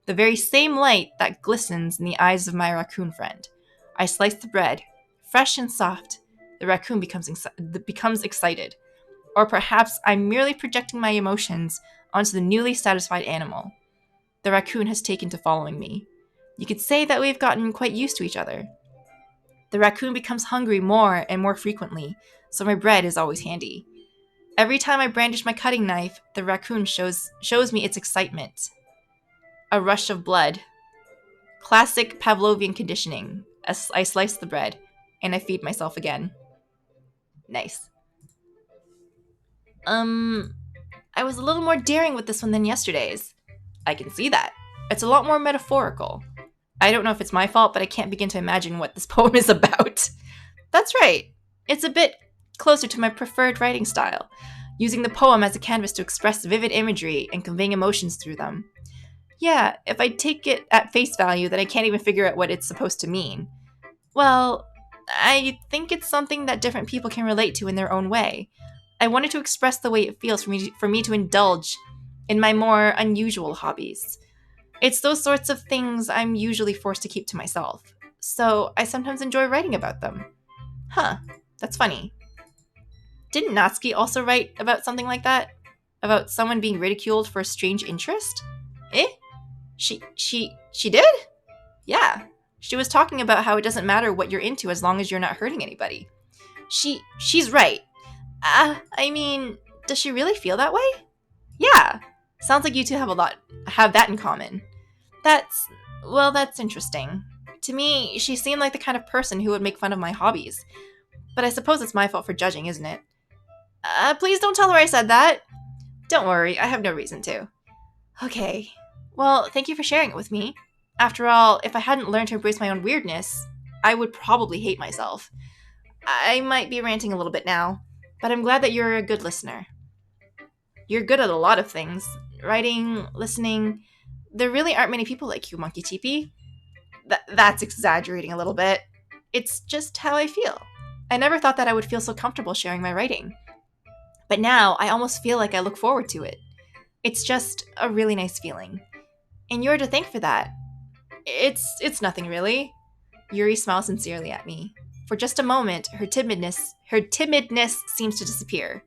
The very same light that glistens in the eyes of my raccoon friend. I slice the bread, fresh and soft. The raccoon becomes excited. Or perhaps I'm merely projecting my emotions onto the newly satisfied animal. The raccoon has taken to following me. You could say that we've gotten quite used to each other. The raccoon becomes hungry more and more frequently, so my bread is always handy. Every time I brandish my cutting knife, the raccoon shows me its excitement. A rush of blood. Classic Pavlovian conditioning. I slice the bread, and I feed myself again. Nice. I was a little more daring with this one than yesterday's. I can see that. It's a lot more metaphorical. I don't know if it's my fault, but I can't begin to imagine what this poem is about. That's right. It's a bit closer to my preferred writing style, using the poem as a canvas to express vivid imagery and conveying emotions through them. Yeah, if I take it at face value, then I can't even figure out what it's supposed to mean. Well, I think it's something that different people can relate to in their own way. I wanted to express the way it feels for me to indulge in my more unusual hobbies. It's those sorts of things I'm usually forced to keep to myself, so I sometimes enjoy writing about them. Huh, that's funny. Didn't Natsuki also write about something like that? About someone being ridiculed for a strange interest? Eh? She did? Yeah. She was talking about how it doesn't matter what you're into as long as you're not hurting anybody. She's right. I mean, does she really feel that way? Yeah. Sounds like you two have that in common. That's interesting. To me, she seemed like the kind of person who would make fun of my hobbies. But I suppose it's my fault for judging, isn't it? Please don't tell her I said that. Don't worry, I have no reason to. Okay. Well, thank you for sharing it with me. After all, if I hadn't learned to embrace my own weirdness, I would probably hate myself. I might be ranting a little bit now, but I'm glad that you're a good listener. You're good at a lot of things. Writing, listening. There really aren't many people like you, Monkey Teepee. That's exaggerating a little bit. It's just how I feel. I never thought that I would feel so comfortable sharing my writing. But now, I almost feel like I look forward to it. It's just a really nice feeling. And you're to thank for that. It's nothing really. Yuri smiles sincerely at me. For just a moment, her timidness seems to disappear.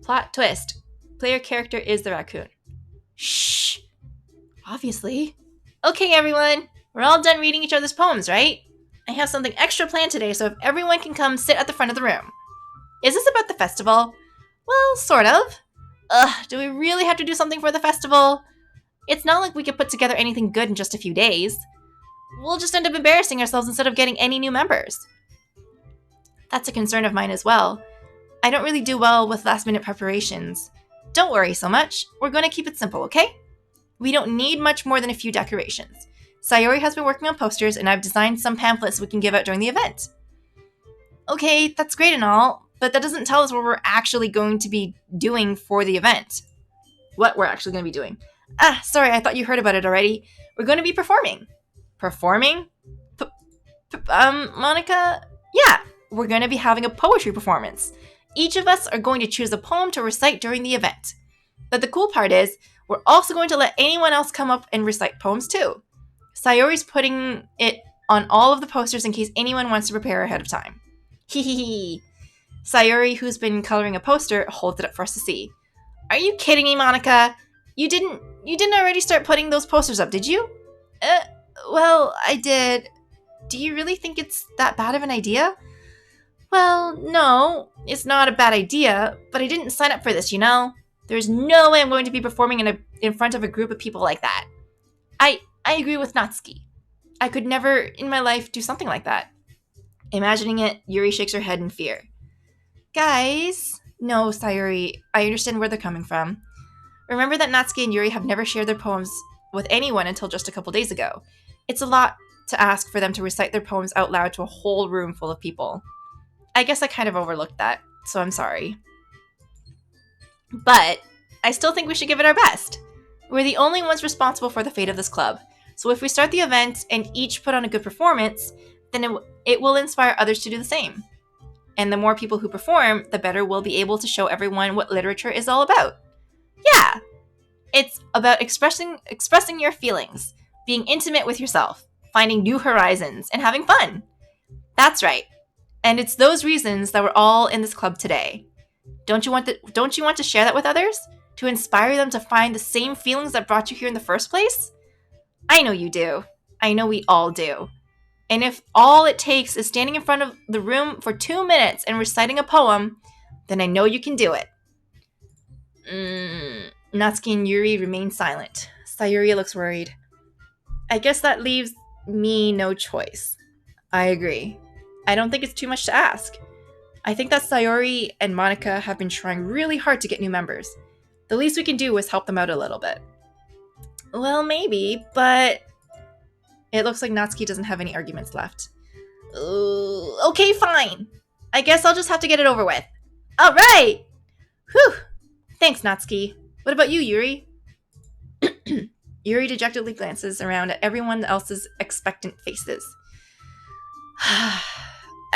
Plot twist. Player character is the raccoon. Shh. Obviously. Okay, everyone. We're all done reading each other's poems, right? I have something extra planned today, so if everyone can come sit at the front of the room. Is this about the festival? Well, sort of. Do we really have to do something for the festival? It's not like we could put together anything good in just a few days. We'll just end up embarrassing ourselves instead of getting any new members. That's a concern of mine as well. I don't really do well with last-minute preparations. Don't worry so much. We're going to keep it simple, okay? We don't need much more than a few decorations. Sayori has been working on posters, and I've designed some pamphlets we can give out during the event. Okay, that's great and all, but that doesn't tell us what we're actually going to be doing for the event. What we're actually going to be doing. Sorry, I thought you heard about it already. We're going to be performing. Performing? Monika? Yeah, we're going to be having a poetry performance. Each of us are going to choose a poem to recite during the event. But the cool part is, we're also going to let anyone else come up and recite poems too. Sayori's putting it on all of the posters in case anyone wants to prepare ahead of time. Hee hee hee. Sayori, who's been coloring a poster, holds it up for us to see. Are you kidding me, Monika? You didn't already start putting those posters up, did you? Well, I did. Do you really think it's that bad of an idea? Well, no, it's not a bad idea, but I didn't sign up for this, you know? There's no way I'm going to be performing in front of a group of people like that. I agree with Natsuki. I could never in my life do something like that. Imagining it, Yuri shakes her head in fear. Guys, no, Sayori, I understand where they're coming from. Remember that Natsuki and Yuri have never shared their poems with anyone until just a couple days ago. It's a lot to ask for them to recite their poems out loud to a whole room full of people. I guess I kind of overlooked that, so I'm sorry. But I still think we should give it our best. We're the only ones responsible for the fate of this club, so if we start the event and each put on a good performance, then it will inspire others to do the same. And the more people who perform, the better we'll be able to show everyone what literature is all about. Yeah, it's about expressing your feelings, being intimate with yourself, finding new horizons, and having fun. That's right. And it's those reasons that we're all in this club today. Don't you want to share that with others? To inspire them to find the same feelings that brought you here in the first place? I know you do. I know we all do. And if all it takes is standing in front of the room for 2 minutes and reciting a poem, then I know you can do it. Natsuki and Yuri remain silent. Sayori looks worried. I guess that leaves me no choice. I agree. I don't think it's too much to ask. I think that Sayori and Monika have been trying really hard to get new members. The least we can do is help them out a little bit. Well, maybe, but it looks like Natsuki doesn't have any arguments left. Okay, fine. I guess I'll just have to get it over with. All right! Whew! Thanks, Natsuki. What about you, Yuri? Yuri dejectedly glances around at everyone else's expectant faces.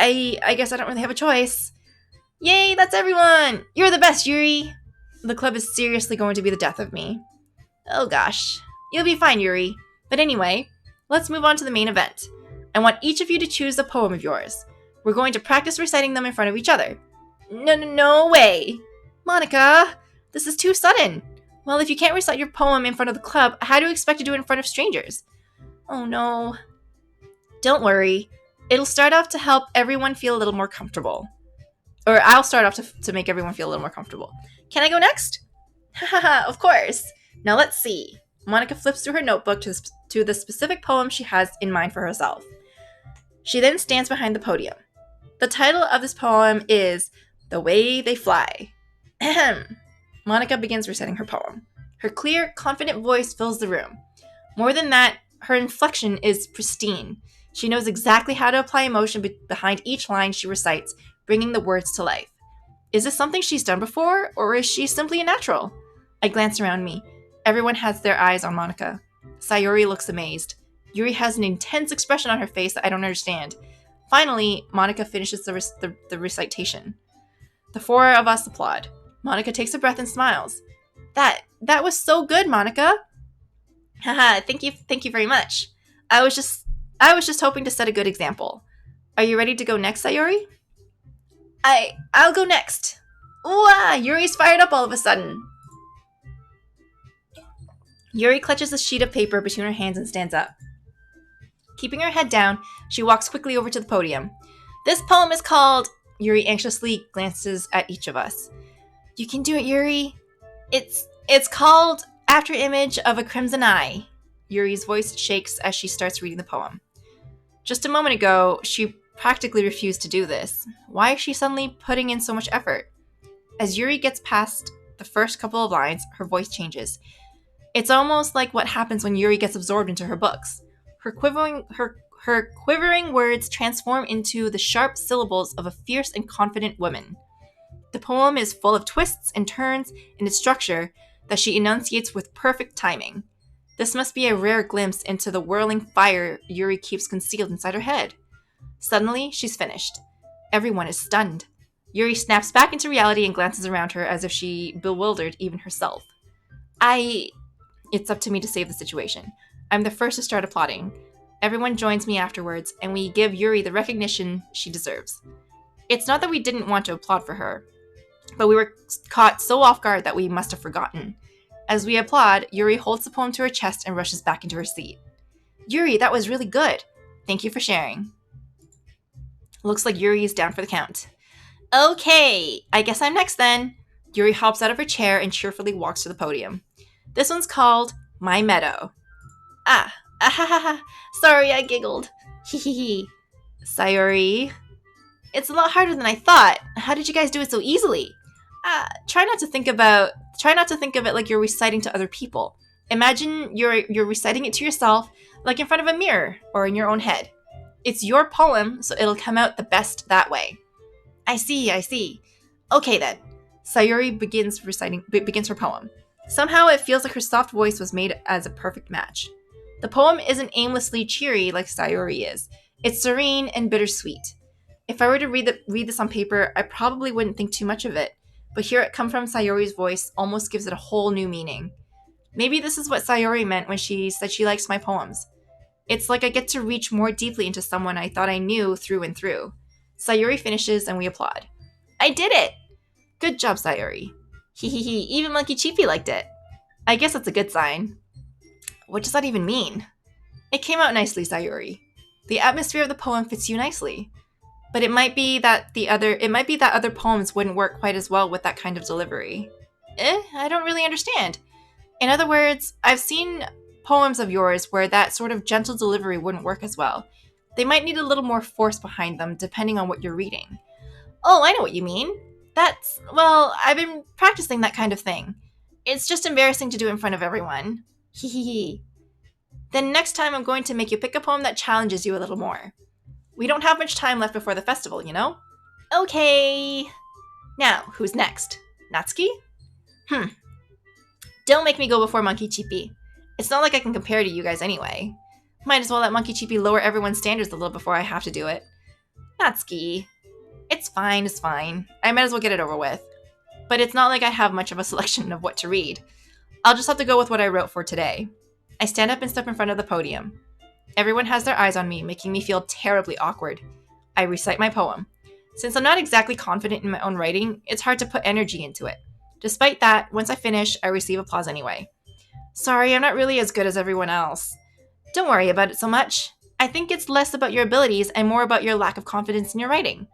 I guess I don't really have a choice. Yay, that's everyone! You're the best, Yuri! The club is seriously going to be the death of me. Oh gosh. You'll be fine, Yuri. But anyway, let's move on to the main event. I want each of you to choose a poem of yours. We're going to practice reciting them in front of each other. No way! Monika, this is too sudden. Well, if you can't recite your poem in front of the club, how do you expect to do it in front of strangers? Oh no. Don't worry. It'll start off to help everyone feel a little more comfortable. Or I'll start off to make everyone feel a little more comfortable. Can I go next? Haha, of course. Now let's see. Monika flips through her notebook to the specific poem she has in mind for herself. She then stands behind the podium. The title of this poem is The Way They Fly. Ahem. Monika begins reciting her poem. Her clear, confident voice fills the room. More than that, her inflection is pristine. She knows exactly how to apply emotion behind each line she recites, bringing the words to life. Is this something she's done before, or is she simply a natural? I glance around me. Everyone has their eyes on Monika. Sayori looks amazed. Yuri has an intense expression on her face that I don't understand. Finally, Monika finishes the recitation. The four of us applaud. Monika takes a breath and smiles. That was so good, Monika. Haha, thank you very much. I was just hoping to set a good example. Are you ready to go next, Sayori? I'll go next. Ooh, Yuri's fired up all of a sudden. Yuri clutches a sheet of paper between her hands and stands up. Keeping her head down, she walks quickly over to the podium. This poem is called... Yuri anxiously glances at each of us. You can do it, Yuri. It's called After Image of a Crimson Eye. Yuri's voice shakes as she starts reading the poem. Just a moment ago, she practically refused to do this. Why is she suddenly putting in so much effort? As Yuri gets past the first couple of lines, her voice changes. It's almost like what happens when Yuri gets absorbed into her books. Her quivering words transform into the sharp syllables of a fierce and confident woman. The poem is full of twists and turns in its structure that she enunciates with perfect timing. This must be a rare glimpse into the whirling fire Yuri keeps concealed inside her head. Suddenly, she's finished. Everyone is stunned. Yuri snaps back into reality and glances around her as if she bewildered even herself. It's up to me to save the situation. I'm the first to start applauding. Everyone joins me afterwards, and we give Yuri the recognition she deserves. It's not that we didn't want to applaud for her, but we were caught so off guard that we must have forgotten. As we applaud, Yuri holds the poem to her chest and rushes back into her seat. Yuri, that was really good. Thank you for sharing. Looks like Yuri is down for the count. Okay, I guess I'm next then. Yuri hops out of her chair and cheerfully walks to the podium. This one's called My Meadow. Sorry, I giggled. Hehehe. Sayori. It's a lot harder than I thought. How did you guys do it so easily? Try not to think of it like you're reciting to other people. Imagine you're reciting it to yourself, like in front of a mirror or in your own head. It's your poem, so it'll come out the best that way. I see. Okay then. Sayori begins her poem. Somehow it feels like her soft voice was made as a perfect match. The poem isn't aimlessly cheery like Sayori is. It's serene and bittersweet. If I were to read this on paper, I probably wouldn't think too much of it, but hear it come from Sayori's voice almost gives it a whole new meaning. Maybe this is what Sayori meant when she said she likes my poems. It's like I get to reach more deeply into someone I thought I knew through and through. Sayori finishes and we applaud. I did it! Good job, Sayori. Hehehe, even Monkey Cheapy liked it. I guess that's a good sign. What does that even mean? It came out nicely, Sayori. The atmosphere of the poem fits you nicely. But it might be that other poems wouldn't work quite as well with that kind of delivery. I don't really understand. In other words, I've seen poems of yours where that sort of gentle delivery wouldn't work as well. They might need a little more force behind them depending on what you're reading. Oh, I know what you mean. I've been practicing that kind of thing. It's just embarrassing to do in front of everyone. Hehehe. Then next time I'm going to make you pick a poem that challenges you a little more. We don't have much time left before the festival, you know? Okay. Now, who's next? Natsuki? Don't make me go before Monkey Cheapy. It's not like I can compare to you guys anyway. Might as well let Monkey Cheapy lower everyone's standards a little before I have to do it. Natsuki. It's fine. I might as well get it over with. But it's not like I have much of a selection of what to read. I'll just have to go with what I wrote for today. I stand up and step in front of the podium. Everyone has their eyes on me, making me feel terribly awkward. I recite my poem. Since I'm not exactly confident in my own writing, it's hard to put energy into it. Despite that, once I finish, I receive applause anyway. Sorry, I'm not really as good as everyone else. Don't worry about it so much. I think it's less about your abilities and more about your lack of confidence in your writing.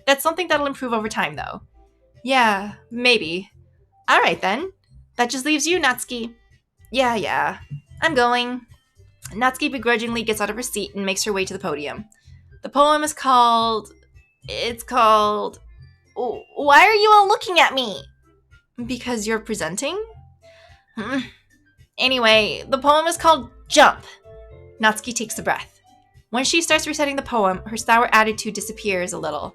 That's something that'll improve over time, though. Yeah, maybe. Alright then. That just leaves you, Natsuki. Yeah. I'm going. Natsuki begrudgingly gets out of her seat and makes her way to the podium. The poem is called... Why are you all looking at me? Because you're presenting? Anyway, the poem is called Jump. Natsuki takes a breath. When she starts reciting the poem, her sour attitude disappears a little.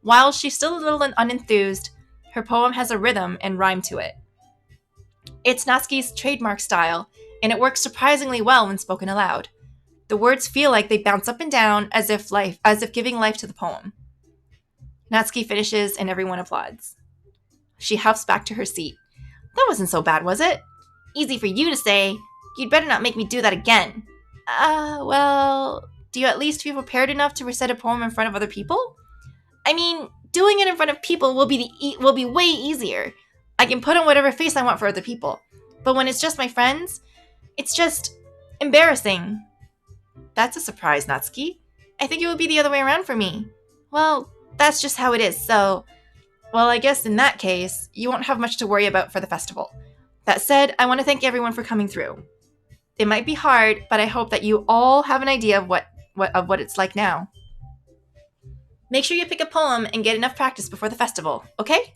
While she's still a little unenthused, her poem has a rhythm and rhyme to it. It's Natsuki's trademark style, and it works surprisingly well when spoken aloud. The words feel like they bounce up and down as if giving life to the poem. Natsuki finishes and everyone applauds. She huffs back to her seat. That wasn't so bad, was it? Easy for you to say. You'd better not make me do that again. Do you at least feel prepared enough to recite a poem in front of other people? I mean, doing it in front of people will be way easier. I can put on whatever face I want for other people. But when it's just my friends, it's just embarrassing. That's a surprise, Natsuki. I think it would be the other way around for me. Well, that's just how it is, so... Well, I guess in that case, you won't have much to worry about for the festival. That said, I want to thank everyone for coming through. It might be hard, but I hope that you all have an idea of what it's like now. Make sure you pick a poem and get enough practice before the festival, okay?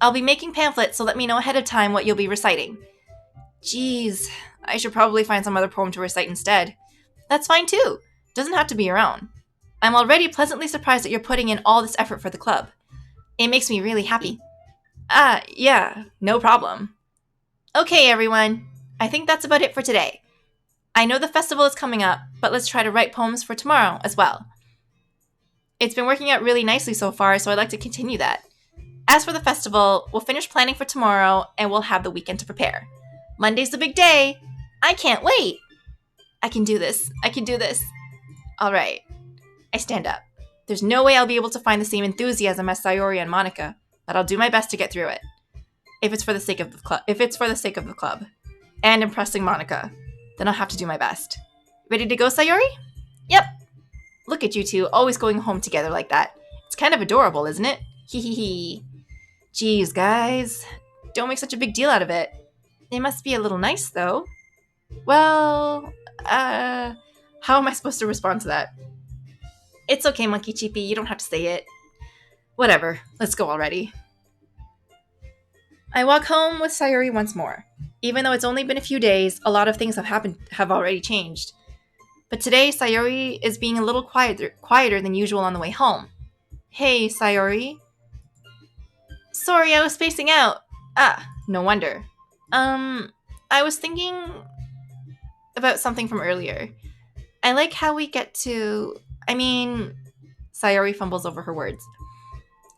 I'll be making pamphlets, so let me know ahead of time what you'll be reciting. Jeez, I should probably find some other poem to recite instead. That's fine too. Doesn't have to be your own. I'm already pleasantly surprised that you're putting in all this effort for the club. It makes me really happy. Yeah, no problem. Okay, everyone. I think that's about it for today. I know the festival is coming up, but let's try to write poems for tomorrow as well. It's been working out really nicely so far, so I'd like to continue that. As for the festival, we'll finish planning for tomorrow and we'll have the weekend to prepare. Monday's the big day. I can't wait. I can do this. I can do this. All right. I stand up. There's no way I'll be able to find the same enthusiasm as Sayori and Monika, but I'll do my best to get through it. If it's for the sake of the club and impressing Monika, then I'll have to do my best. Ready to go, Sayori? Yep. Look at you two, always going home together like that. It's kind of adorable, isn't it? Hee hee hee. Geez, guys. Don't make such a big deal out of it. It must be a little nice, though. Well, how am I supposed to respond to that? It's okay, Monkey Cheapy. You don't have to say it. Whatever. Let's go already. I walk home with Sayori once more. Even though it's only been a few days, a lot of things have already changed. But today, Sayori is being a little quieter than usual on the way home. Hey, Sayori. Sorry, I was spacing out. No wonder. I was thinking about something from earlier. I like how we get to... Sayori fumbles over her words.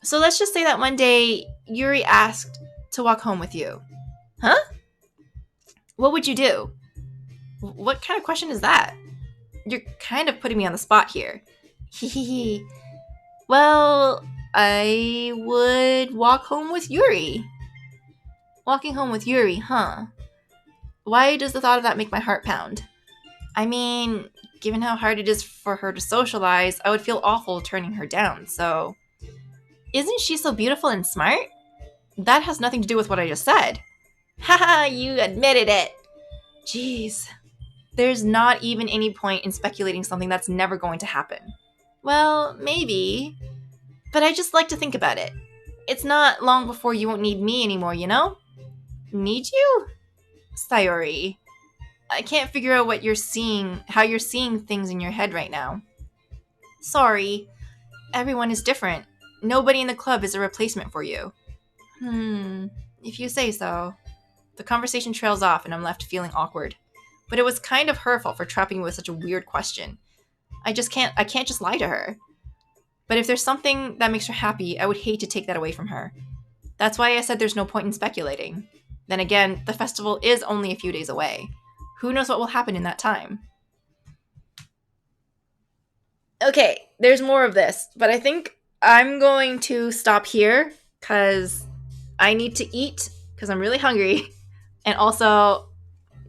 So let's just say that one day, Yuri asked to walk home with you. Huh? What would you do? What kind of question is that? You're kind of putting me on the spot here. Hehehe. Well, I would walk home with Yuri. Walking home with Yuri, huh? Why does the thought of that make my heart pound? Given how hard it is for her to socialize, I would feel awful turning her down, so... Isn't she so beautiful and smart? That has nothing to do with what I just said. Haha, you admitted it. Jeez. There's not even any point in speculating something that's never going to happen. Well, maybe. But I just like to think about it. It's not long before you won't need me anymore, you know? Need you? Sayori. I can't figure out how you're seeing things in your head right now. Sorry. Everyone is different. Nobody in the club is a replacement for you. If you say so. The conversation trails off and I'm left feeling awkward. But it was kind of her fault for trapping me with such a weird question. I can't just lie to her. But if there's something that makes her happy, I would hate to take that away from her. That's why I said there's no point in speculating. Then again, the festival is only a few days away. Who knows what will happen in that time? Okay, there's more of this, but I think I'm going to stop here because I need to eat because I'm really hungry. And also,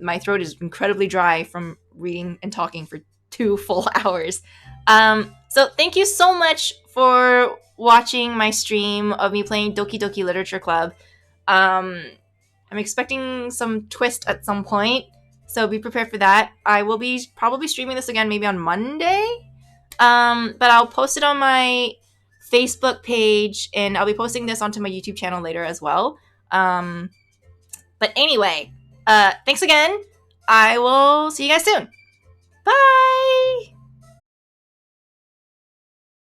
my throat is incredibly dry from reading and talking for 2 full hours. So thank you so much for watching my stream of me playing Doki Doki Literature Club. I'm expecting some twist at some point, so be prepared for that. I will be probably streaming this again maybe on Monday, but I'll post it on my Facebook page, and I'll be posting this onto my YouTube channel later as well. But anyway, thanks again. I will see you guys soon. Bye!